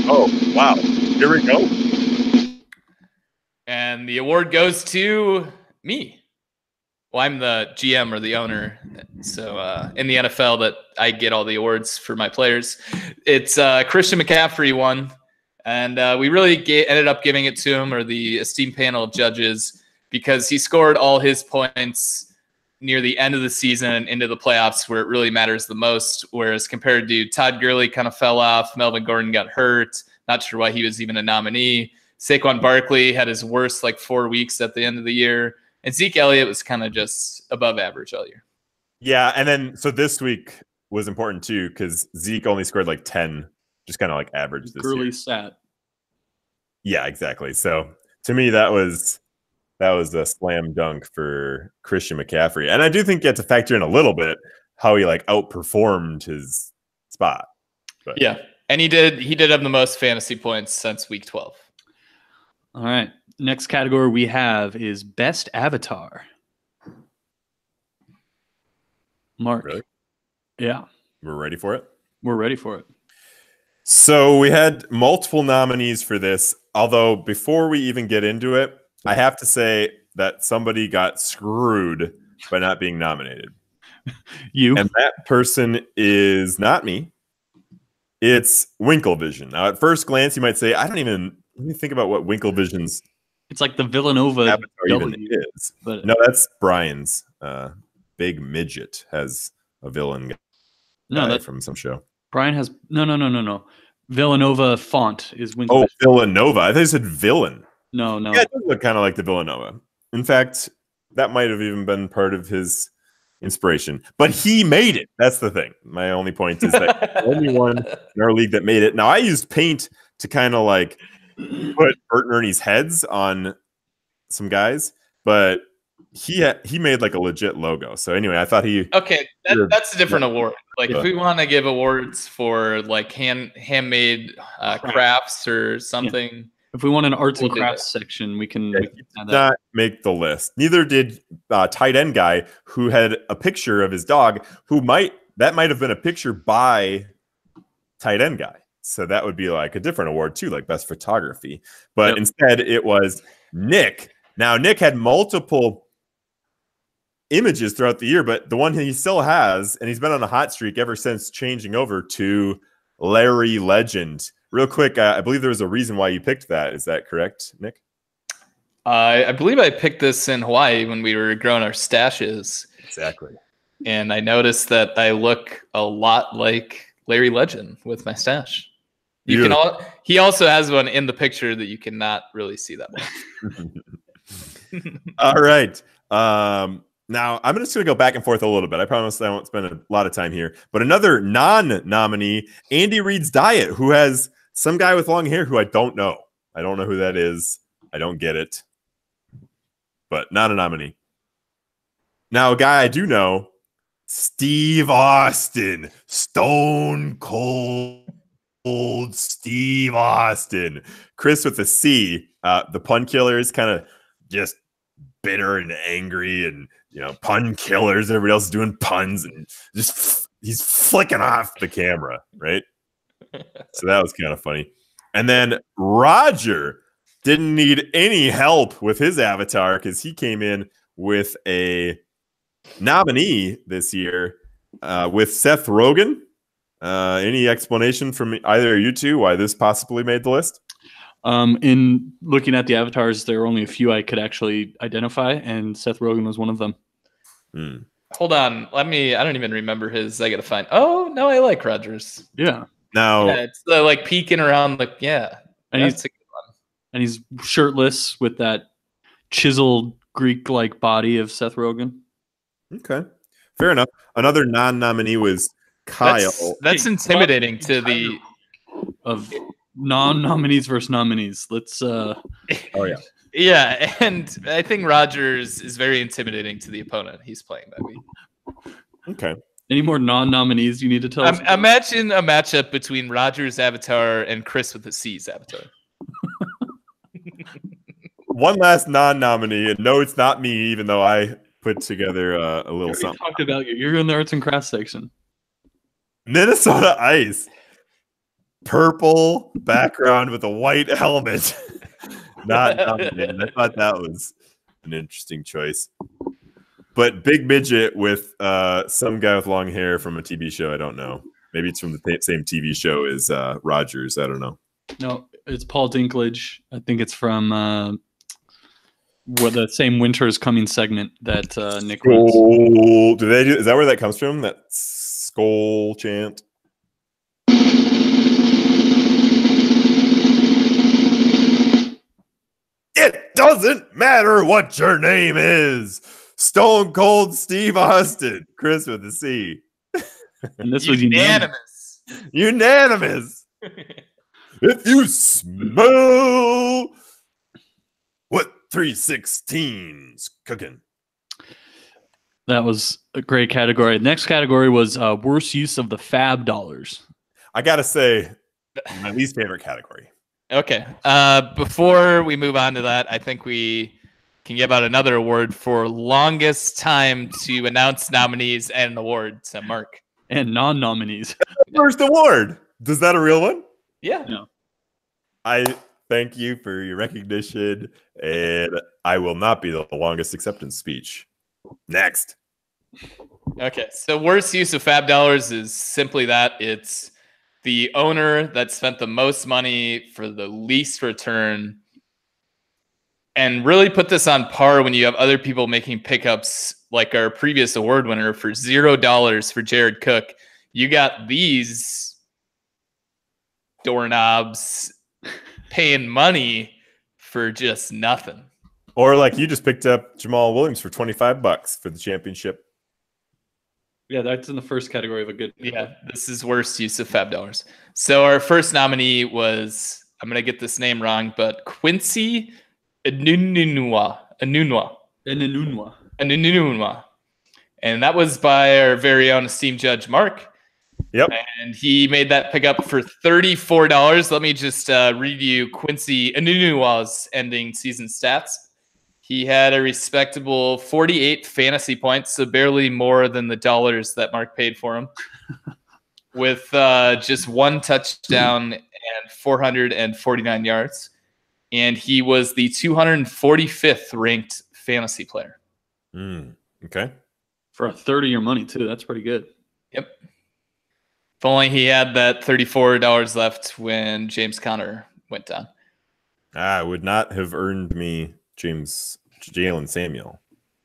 [SPEAKER 1] Oh, wow. Here we go.
[SPEAKER 3] And the award goes to me. Well, I'm the GM or the owner. So in the NFL that I get all the awards for my players. It's Christian McCaffrey won. And we really ended up giving it to him, or the esteemed panel of judges, because he scored all his points near the end of the season and into the playoffs where it really matters the most. Whereas compared to Todd Gurley kind of fell off. Melvin Gordon got hurt. Not sure why he was even a nominee. Saquon Barkley had his worst 4 weeks at the end of the year. And Zeke Elliott was kind of just above average all year.
[SPEAKER 1] Yeah, and then so this week was important too because Zeke only scored 10, just kind of average this
[SPEAKER 2] Gurley
[SPEAKER 1] year.
[SPEAKER 2] sat.
[SPEAKER 1] Yeah, exactly. So to me, that was a slam dunk for Christian McCaffrey, and I do think you have to factor in a little bit how he outperformed his spot. But.
[SPEAKER 3] Yeah, and he did have the most fantasy points since week 12.
[SPEAKER 2] All right. Next category we have is Best Avatar. Mark.
[SPEAKER 1] Really?
[SPEAKER 2] Yeah.
[SPEAKER 1] We're ready for it?
[SPEAKER 2] We're ready for it.
[SPEAKER 1] So we had multiple nominees for this, although before we even get into it, I have to say that somebody got screwed by not being nominated.
[SPEAKER 2] You.
[SPEAKER 1] And that person is not me. It's Winklevision. Now, at first glance, you might say, let me think about what Winklevision's
[SPEAKER 2] It's like the Villanova
[SPEAKER 1] avatar even
[SPEAKER 2] W,
[SPEAKER 1] is.
[SPEAKER 2] but
[SPEAKER 1] No, that's Brian's. Big midget has a villain guy
[SPEAKER 2] that
[SPEAKER 1] from some show.
[SPEAKER 2] Brian has no. Villanova font is Winklevision.
[SPEAKER 1] Oh, Villanova. I thought you said villain.
[SPEAKER 2] No.
[SPEAKER 1] Yeah, it does look kind of like the Villanova. In fact, that might have even been part of his inspiration. But he made it. That's the thing. My only point is that the only one in our league that made it. Now, I used paint to kind of put Bert and Ernie's heads on some guys, but he made a legit logo. So anyway, I thought he.
[SPEAKER 3] Okay, that's a different award. If we want to give awards for handmade crafts or something.
[SPEAKER 2] Yeah. If we want an arts
[SPEAKER 3] We'll
[SPEAKER 2] and crafts section, we can.
[SPEAKER 1] Yeah,
[SPEAKER 2] we can
[SPEAKER 1] did
[SPEAKER 2] add that.
[SPEAKER 1] not make the list. Neither did tight end guy who had a picture of his dog. That might have been a picture by tight end guy. So that would be a different award too, best photography. But instead, it was Nick. Now Nick had multiple images throughout the year, but the one he still has, and he's been on a hot streak ever since changing over to Larry Legend. Real quick, I believe there was a reason why you picked that. Is that correct, Nick?
[SPEAKER 3] I believe I picked this in Hawaii when we were growing our stashes.
[SPEAKER 1] Exactly.
[SPEAKER 3] And I noticed that I look a lot like Larry Legend with my stash. He also has one in the picture that you cannot really see that much.
[SPEAKER 1] All right. Now, I'm just going to go back and forth a little bit. I promise I won't spend a lot of time here. But another non-nominee, Andy Reid's Diet, who has some guy with long hair who I don't know. I don't know who that is. I don't get it. But not a nominee. Now, a guy I do know, Steve Austin, Stone Cold Steve Austin. Chris with a C. The pun killer is kind of just bitter and angry, and pun killers. Everybody else is doing puns, and just he's flicking off the camera, right? So that was kind of funny. And then Roger didn't need any help with his avatar because he came in with a nominee this year with Seth Rogen. Any explanation from either of you two why this possibly made the list?
[SPEAKER 2] In looking at the avatars, there were only a few I could actually identify, and Seth Rogen was one of them.
[SPEAKER 3] Hold on. I don't even remember his. I got to find. Oh, no, I like Rogers.
[SPEAKER 2] Yeah.
[SPEAKER 1] Now,
[SPEAKER 3] it's like peeking around. Like, yeah.
[SPEAKER 2] And
[SPEAKER 3] that's a good one.
[SPEAKER 2] And he's shirtless with that chiseled Greek-like body of Seth Rogen.
[SPEAKER 1] Okay. Fair enough. Another non-nominee was Kyle.
[SPEAKER 3] That's intimidating to the
[SPEAKER 2] of non-nominees versus nominees. Let's
[SPEAKER 1] oh yeah.
[SPEAKER 3] Yeah, and I think Rogers is very intimidating to the opponent he's playing that week.
[SPEAKER 1] Okay.
[SPEAKER 2] Any more non-nominees you need to tell us?
[SPEAKER 3] Imagine a matchup between Rogers' avatar and Chris with the C's avatar.
[SPEAKER 1] One last non-nominee, and no, it's not me, even though I put together a little something.
[SPEAKER 2] Talked about you. You're in the arts and crafts section.
[SPEAKER 1] Minnesota Ice. Purple background with a white helmet. Not nominated. I thought that was an interesting choice. But Big Midget with some guy with long hair from a TV show. I don't know. Maybe it's from the same TV show as Rogers. I don't know.
[SPEAKER 2] No, it's Paul Dinklage. I think it's from the same Winter is Coming segment that Nick runs.
[SPEAKER 1] Is that where that comes from? That skull chant? It doesn't matter what your name is. Stone Cold Steve Austin. Chris with a C.
[SPEAKER 2] And this was
[SPEAKER 3] unanimous.
[SPEAKER 1] Unanimous. If you smell what 316's cooking.
[SPEAKER 2] That was a great category. Next category was worst use of the fab dollars.
[SPEAKER 1] I got to say, my least favorite category.
[SPEAKER 3] Okay. Before we move on to that, I think we can give out another award for longest time to announce nominees and an award to Mark.
[SPEAKER 2] And non-nominees.
[SPEAKER 1] First award. Is that a real one?
[SPEAKER 3] Yeah.
[SPEAKER 2] No.
[SPEAKER 1] I thank you for your recognition, and I will not be the longest acceptance speech. Next.
[SPEAKER 3] Okay. So worst use of fab dollars is simply that. It's the owner that spent the most money for the least return, and really put this on par when you have other people making pickups like our previous award winner for $0 for Jared Cook. You got these doorknobs paying money for just nothing.
[SPEAKER 1] Or like you just picked up Jamal Williams for $25 for the championship.
[SPEAKER 2] Yeah, that's in the first category of a good.
[SPEAKER 3] Yeah, this is worst use of fab dollars. So our first nominee was, I'm going to get this name wrong, but Quincy Anunua. And that was by our very own esteemed judge, Mark.
[SPEAKER 1] Yep.
[SPEAKER 3] And he made that pickup for $34. Let me just read you Quincy Anunua's ending season stats. He had a respectable 48 fantasy points, so barely more than the dollars that Mark paid for him, with just one touchdown and 449 yards. And he was the 245th ranked fantasy player.
[SPEAKER 1] Okay.
[SPEAKER 2] For a third of your money, too. That's pretty good.
[SPEAKER 3] Yep. If only he had that $34 left when James Conner went down.
[SPEAKER 1] I would not have earned me Jalen Samuel.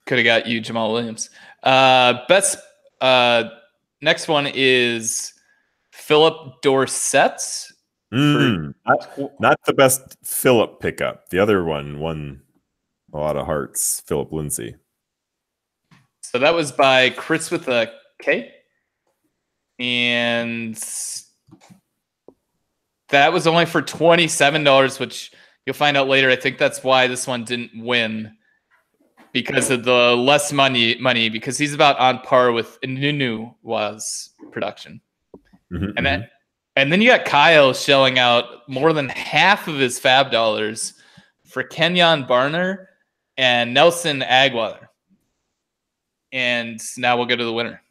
[SPEAKER 3] Could have got you Jamal Williams. Best next one is Philip Dorsett.
[SPEAKER 1] Not the best Philip pickup. The other one won a lot of hearts. Philip Lindsay.
[SPEAKER 3] So that was by Chris with a K. And that was only for $27, which you'll find out later. I think that's why this one didn't win, because of the less money, because he's about on par with Nunu's production.
[SPEAKER 1] Mm-hmm,
[SPEAKER 3] And And then you got Kyle shelling out more than half of his fab dollars for Kenyon Barner and Nelson Agwater. And now we'll go to the winner.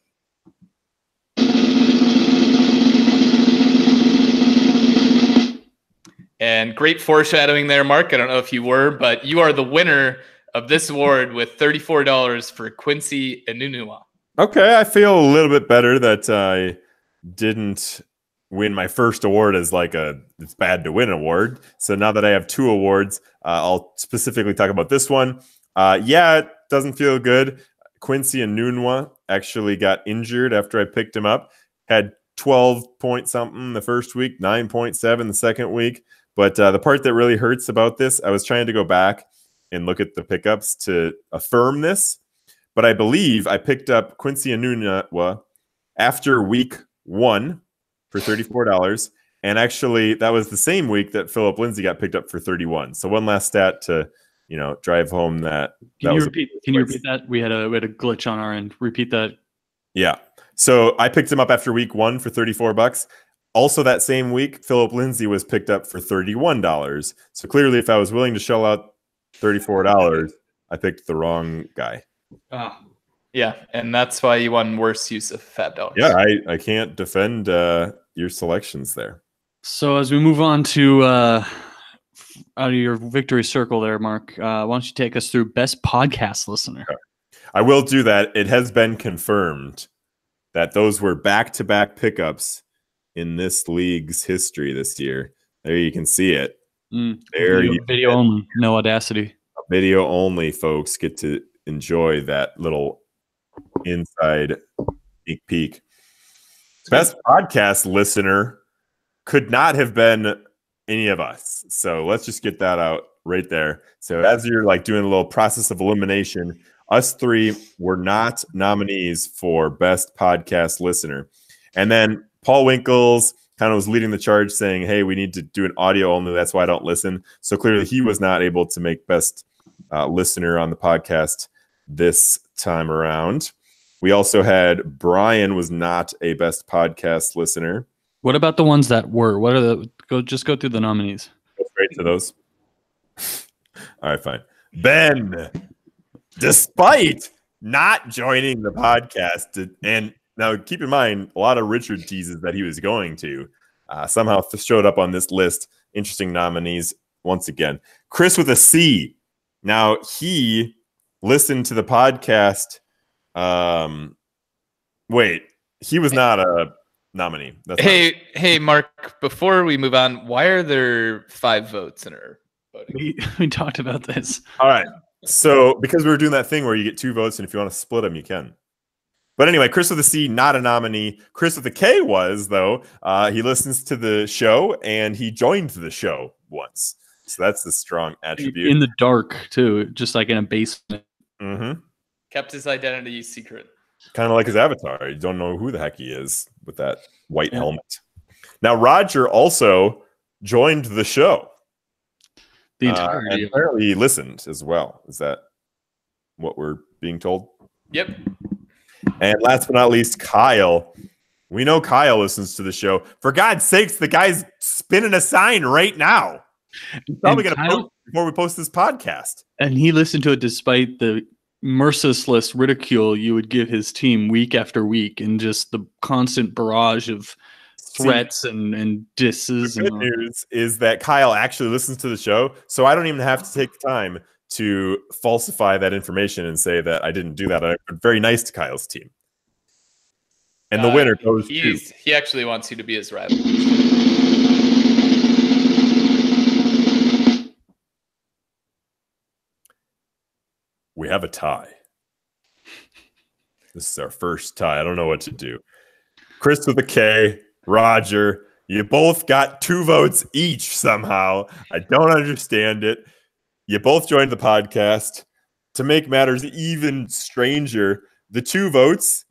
[SPEAKER 3] And great foreshadowing there, Mark. I don't know if you were, but you are the winner of this award with $34 for Quincy Enunwa.
[SPEAKER 1] Okay, I feel a little bit better that I didn't win my first award as like it's bad to win award. So now that I have 2 awards, I'll specifically talk about this one. Yeah, it doesn't feel good. Quincy Enunwa actually got injured after I picked him up. Had 12 point something the first week, 9.7 the second week. But the part that really hurts about this, I was trying to go back and look at the pickups to affirm this. But I believe I picked up Quincy Enunwa after week 1 for $34. And actually, that was the same week that Philip Lindsay got picked up for $31. So one last stat to, drive home that.
[SPEAKER 2] Can you repeat that? We had a glitch on our end. Repeat that.
[SPEAKER 1] Yeah. So I picked him up after week 1 for $34. Also that same week, Philip Lindsay was picked up for $31. So clearly, if I was willing to shell out $34, I picked the wrong guy.
[SPEAKER 3] Yeah, and that's why you won worse use of fab dollars.
[SPEAKER 1] Yeah, I can't defend your selections there.
[SPEAKER 2] So as we move on to out of your victory circle there, Mark, why don't you take us through best podcast listener?
[SPEAKER 1] I will do that. It has been confirmed that those were back-to-back pickups in this league's history this year. There you can see it. There
[SPEAKER 2] video only, no Audacity.
[SPEAKER 1] Video only, folks get to enjoy that little inside peek. Best podcast listener could not have been any of us. So let's just get that out right there. So as you're like doing a little process of elimination, us 3 were not nominees for best podcast listener. And then Paul Winkles kind of was leading the charge saying, hey, we need to do an audio only. That's why I don't listen. So clearly he was not able to make best listener on the podcast this time around. We also had Brian was not a best podcast listener.
[SPEAKER 2] What about the ones that were? What are the go through the nominees.
[SPEAKER 1] Go straight to those. All right, fine. Ben, despite not joining the podcast, and now keep in mind a lot of Richard teases that he was going to somehow showed up on this list. Interesting nominees once again. Chris with a C. Now he listened to the podcast. Wait, he was not a nominee. That's
[SPEAKER 3] hey, Mark. Before we move on, why are there 5 votes in our voting?
[SPEAKER 2] We talked about this.
[SPEAKER 1] All right. So because we were doing that thing where you get 2 votes, and if you want to split them, you can. But anyway, Chris with a C, not a nominee. Chris with a K was, though. He listens to the show, and he joined the show once. So that's a strong attribute.
[SPEAKER 2] In the dark, too, just like in a basement.
[SPEAKER 1] Mm-hmm.
[SPEAKER 3] Kept his identity secret.
[SPEAKER 1] Kind of like his avatar. You don't know who the heck he is with that white helmet. Now, Roger also joined the show.
[SPEAKER 2] The entirety.
[SPEAKER 1] And apparently he listened as well. Is that what we're being told?
[SPEAKER 3] Yep.
[SPEAKER 1] And last but not least, Kyle. We know Kyle listens to the show. For God's sakes, the guy's spinning a sign right now. He's probably going to post before we post this podcast.
[SPEAKER 2] And he listened to it despite the merciless ridicule you would give his team week after week, and just the constant barrage of threats and disses.
[SPEAKER 1] The good news is that Kyle actually listens to the show, so I don't even have to take the time to falsify that information and say that I didn't do that. I'm very nice to Kyle's team. And the winner goes to...
[SPEAKER 3] He actually wants you to be his rival.
[SPEAKER 1] We have a tie. This is our first tie. I don't know what to do. Chris with a K, Roger, you both got 2 votes each somehow. I don't understand it. You both joined the podcast. To make matters even stranger, the 2 votes,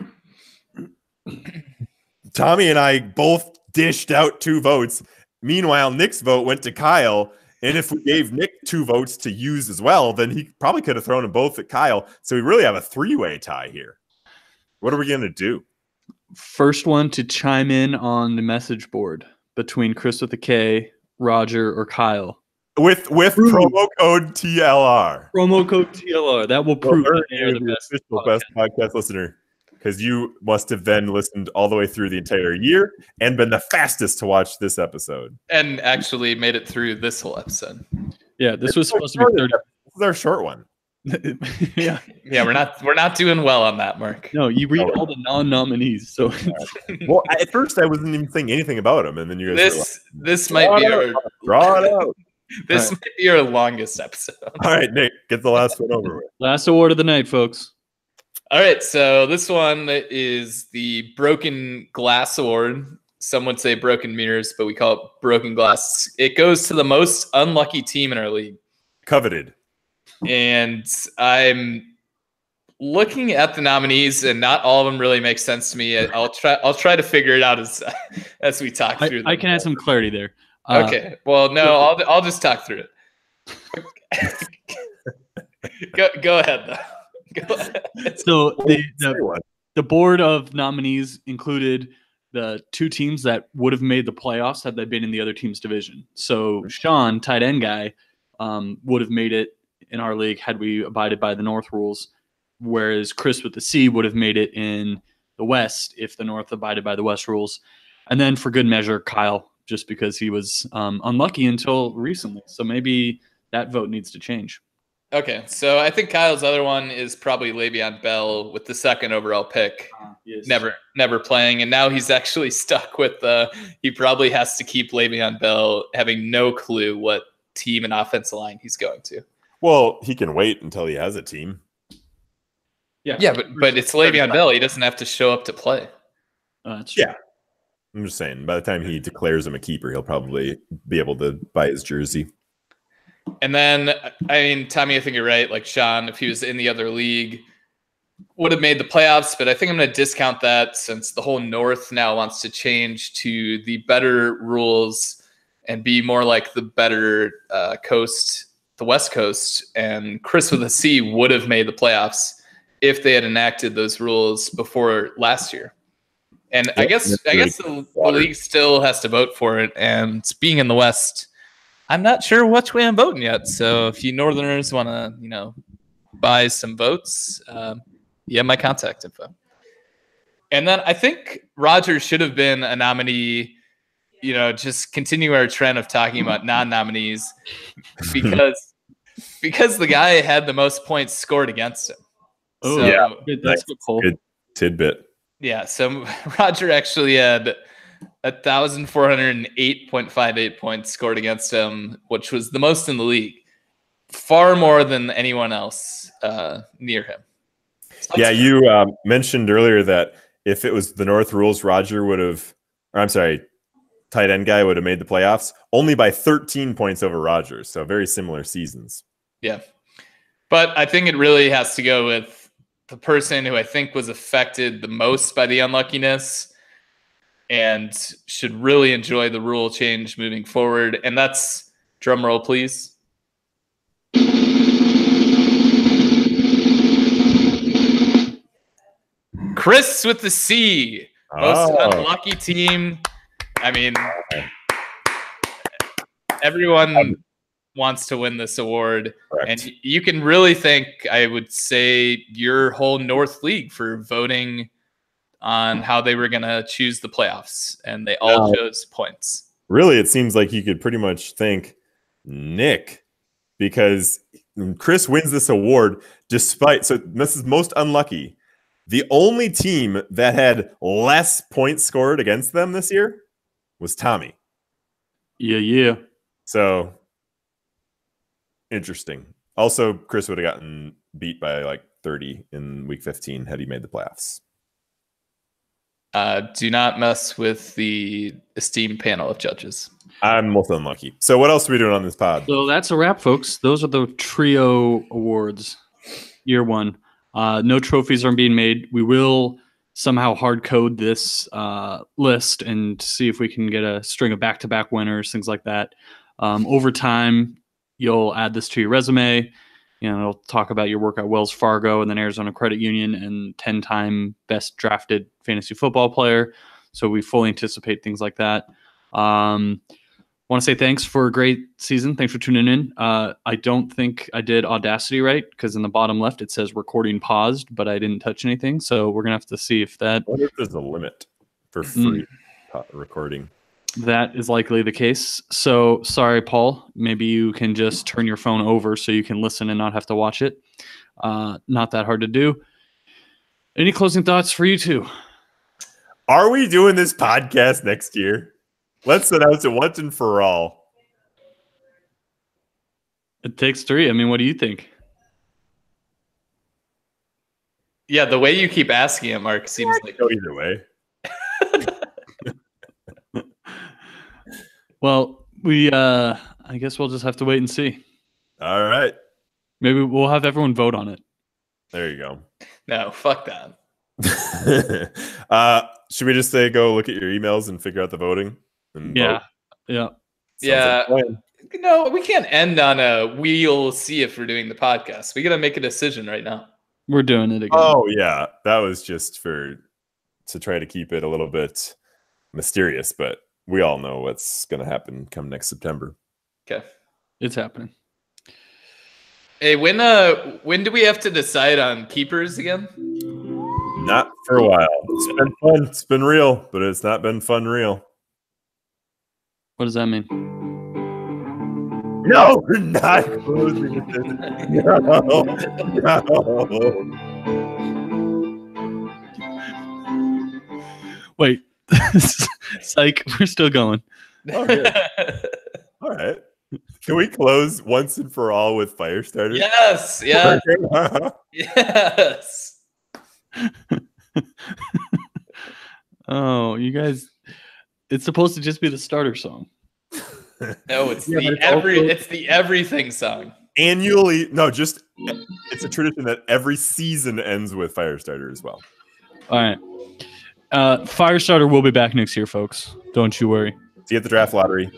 [SPEAKER 1] Tommy and I both dished out 2 votes. Meanwhile, Nick's vote went to Kyle. And if we gave Nick 2 votes to use as well, then he probably could have thrown them both at Kyle. So we really have a 3-way tie here. What are we going to do?
[SPEAKER 2] First one to chime in on the message board between Chris with a K, Roger, or Kyle.
[SPEAKER 1] With promo code TLR.
[SPEAKER 2] Promo code TLR. That will prove that they are the best
[SPEAKER 1] podcast listener, because you must have then listened all the way through the entire year and been the fastest to watch this episode.
[SPEAKER 3] And actually made it through this whole episode.
[SPEAKER 2] Yeah, this was supposed to be 30.
[SPEAKER 1] This is our short one.
[SPEAKER 2] Yeah.
[SPEAKER 3] Yeah, we're not doing well on that, Mark.
[SPEAKER 2] No, you read all the non-nominees. So
[SPEAKER 1] well, at first I wasn't even saying anything about them, and then you guys
[SPEAKER 3] this might be our
[SPEAKER 1] draw it out.
[SPEAKER 3] This might be our longest episode.
[SPEAKER 1] All right, Nick, get the last one over with.
[SPEAKER 2] Last award of the night, folks.
[SPEAKER 3] All right, so this one is the Broken Glass Award. Some would say broken mirrors, but we call it broken glass. It goes to the most unlucky team in our league.
[SPEAKER 1] Coveted.
[SPEAKER 3] And I'm looking at the nominees, and not all of them really make sense to me. I'll try to figure it out as we talk through them.
[SPEAKER 2] I can add some clarity there.
[SPEAKER 3] Okay. Well, no, I'll just talk through it. Go ahead, though. Go ahead.
[SPEAKER 2] So the board of nominees included the two teams that would have made the playoffs had they been in the other team's division. So Sean, tight end guy, would have made it in our league had we abided by the North rules, whereas Chris with the C would have made it in the West if the North abided by the West rules. And then for good measure, Kyle, just because he was unlucky until recently. So maybe that vote needs to change.
[SPEAKER 3] Okay, so I think Kyle's other one is probably Le'Veon Bell with the second overall pick.
[SPEAKER 2] Yes.
[SPEAKER 3] Never playing, and now he's actually stuck with he probably has to keep Le'Veon Bell having no clue what team and offensive line he's going to.
[SPEAKER 1] Well, he can wait until he has a team.
[SPEAKER 3] Yeah, but it's Le'Veon Bell. He doesn't have to show up to play.
[SPEAKER 2] That's true.
[SPEAKER 1] Yeah. I'm just saying, by the time he declares him a keeper, he'll probably be able to buy his jersey.
[SPEAKER 3] And then, I mean, Tommy, I think you're right. Like Sean, if he was in the other league, would have made the playoffs. But I think I'm going to discount that since the whole North now wants to change to the better rules and be more like the better coast, the West Coast. And Chris with a C would have made the playoffs if they had enacted those rules before last year. And I guess the league still has to vote for it. And being in the West, I'm not sure which way I'm voting yet. So if you Northerners want to, buy some votes, you have my contact info. And then I think Roger should have been a nominee, just continue our trend of talking about non-nominees because the guy had the most points scored against him.
[SPEAKER 2] Oh,
[SPEAKER 3] so,
[SPEAKER 2] yeah. That's
[SPEAKER 1] good tidbit.
[SPEAKER 3] Yeah, so Roger actually had 1,408.58 points scored against him, which was the most in the league. Far more than anyone else near him. So
[SPEAKER 1] yeah, you mentioned earlier that if it was the North rules, Roger would have, tight end guy would have made the playoffs only by 13 points over Roger. So very similar seasons.
[SPEAKER 3] Yeah. But I think it really has to go with the person who I think was affected the most by the unluckiness and should really enjoy the rule change moving forward. And that's, drum roll, please. Chris with the C. Most unlucky team. I mean, everyone wants to win this award. Correct. And you can really thank, I would say, your whole North League for voting on how they were going to choose the playoffs. And they all chose points.
[SPEAKER 1] Really, it seems like you could pretty much thank Nick, because Chris wins this award despite, so this is most unlucky. The only team that had less points scored against them this year was Tommy.
[SPEAKER 2] Yeah.
[SPEAKER 1] So interesting. Also, Chris would have gotten beat by like 30 in week 15 had he made the playoffs.
[SPEAKER 3] Do not mess with the esteemed panel of judges.
[SPEAKER 1] I'm most unlucky. So what else are we doing on this pod?
[SPEAKER 2] So that's a wrap, folks. Those are the trio awards, year one. No trophies are being made. We will somehow hard code this list and see if we can get a string of back-to-back winners, things like that. Over time, you'll add this to your resume. It'll talk about your work at Wells Fargo and then Arizona Credit Union and 10-time best drafted fantasy football player. So we fully anticipate things like that. Want to say thanks for a great season. Thanks for tuning in. I don't think I did Audacity right because in the bottom left it says recording paused, but I didn't touch anything. So we're gonna have to see if that.
[SPEAKER 1] I wonder if there's a limit for free recording.
[SPEAKER 2] That is likely the case. So sorry, Paul. Maybe you can just turn your phone over so you can listen and not have to watch it. Not that hard to do. Any closing thoughts for you two?
[SPEAKER 1] Are we doing this podcast next year? Let's announce it once and for all.
[SPEAKER 2] It takes three. I mean, what do you think?
[SPEAKER 3] Yeah, the way you keep asking it, Mark, seems like
[SPEAKER 1] go either way.
[SPEAKER 2] Well, I guess we'll just have to wait and see.
[SPEAKER 1] All right.
[SPEAKER 2] Maybe we'll have everyone vote on it.
[SPEAKER 1] There you go.
[SPEAKER 3] No, fuck that.
[SPEAKER 1] Should we just say go look at your emails and figure out the voting? And
[SPEAKER 2] yeah.
[SPEAKER 1] vote?
[SPEAKER 3] Yeah.
[SPEAKER 1] Like
[SPEAKER 3] no, we can't end on a we'll see if we're doing the podcast. We got to make a decision right now.
[SPEAKER 2] We're doing it again.
[SPEAKER 1] Oh, yeah. That was just to try to keep it a little bit mysterious, but we all know what's going to happen come next September.
[SPEAKER 3] Okay.
[SPEAKER 2] It's happening.
[SPEAKER 3] Hey, when do we have to decide on keepers again?
[SPEAKER 1] Not for a while. It's been fun. It's been real, but it's not been fun real.
[SPEAKER 2] What does that mean?
[SPEAKER 1] No, we're not closing it. No.
[SPEAKER 2] Wait. Psych, we're still going.
[SPEAKER 1] Oh, all right. Can we close once and for all with Firestarter?
[SPEAKER 3] Yes. Yeah. Yes.
[SPEAKER 2] Oh, you guys! It's supposed to just be the starter song.
[SPEAKER 3] No, it's it's the everything song.
[SPEAKER 1] Annually, no, just it's a tradition that every season ends with Firestarter as well.
[SPEAKER 2] All right, Firestarter will be back next year, folks. Don't you worry.
[SPEAKER 1] See you at the draft lottery.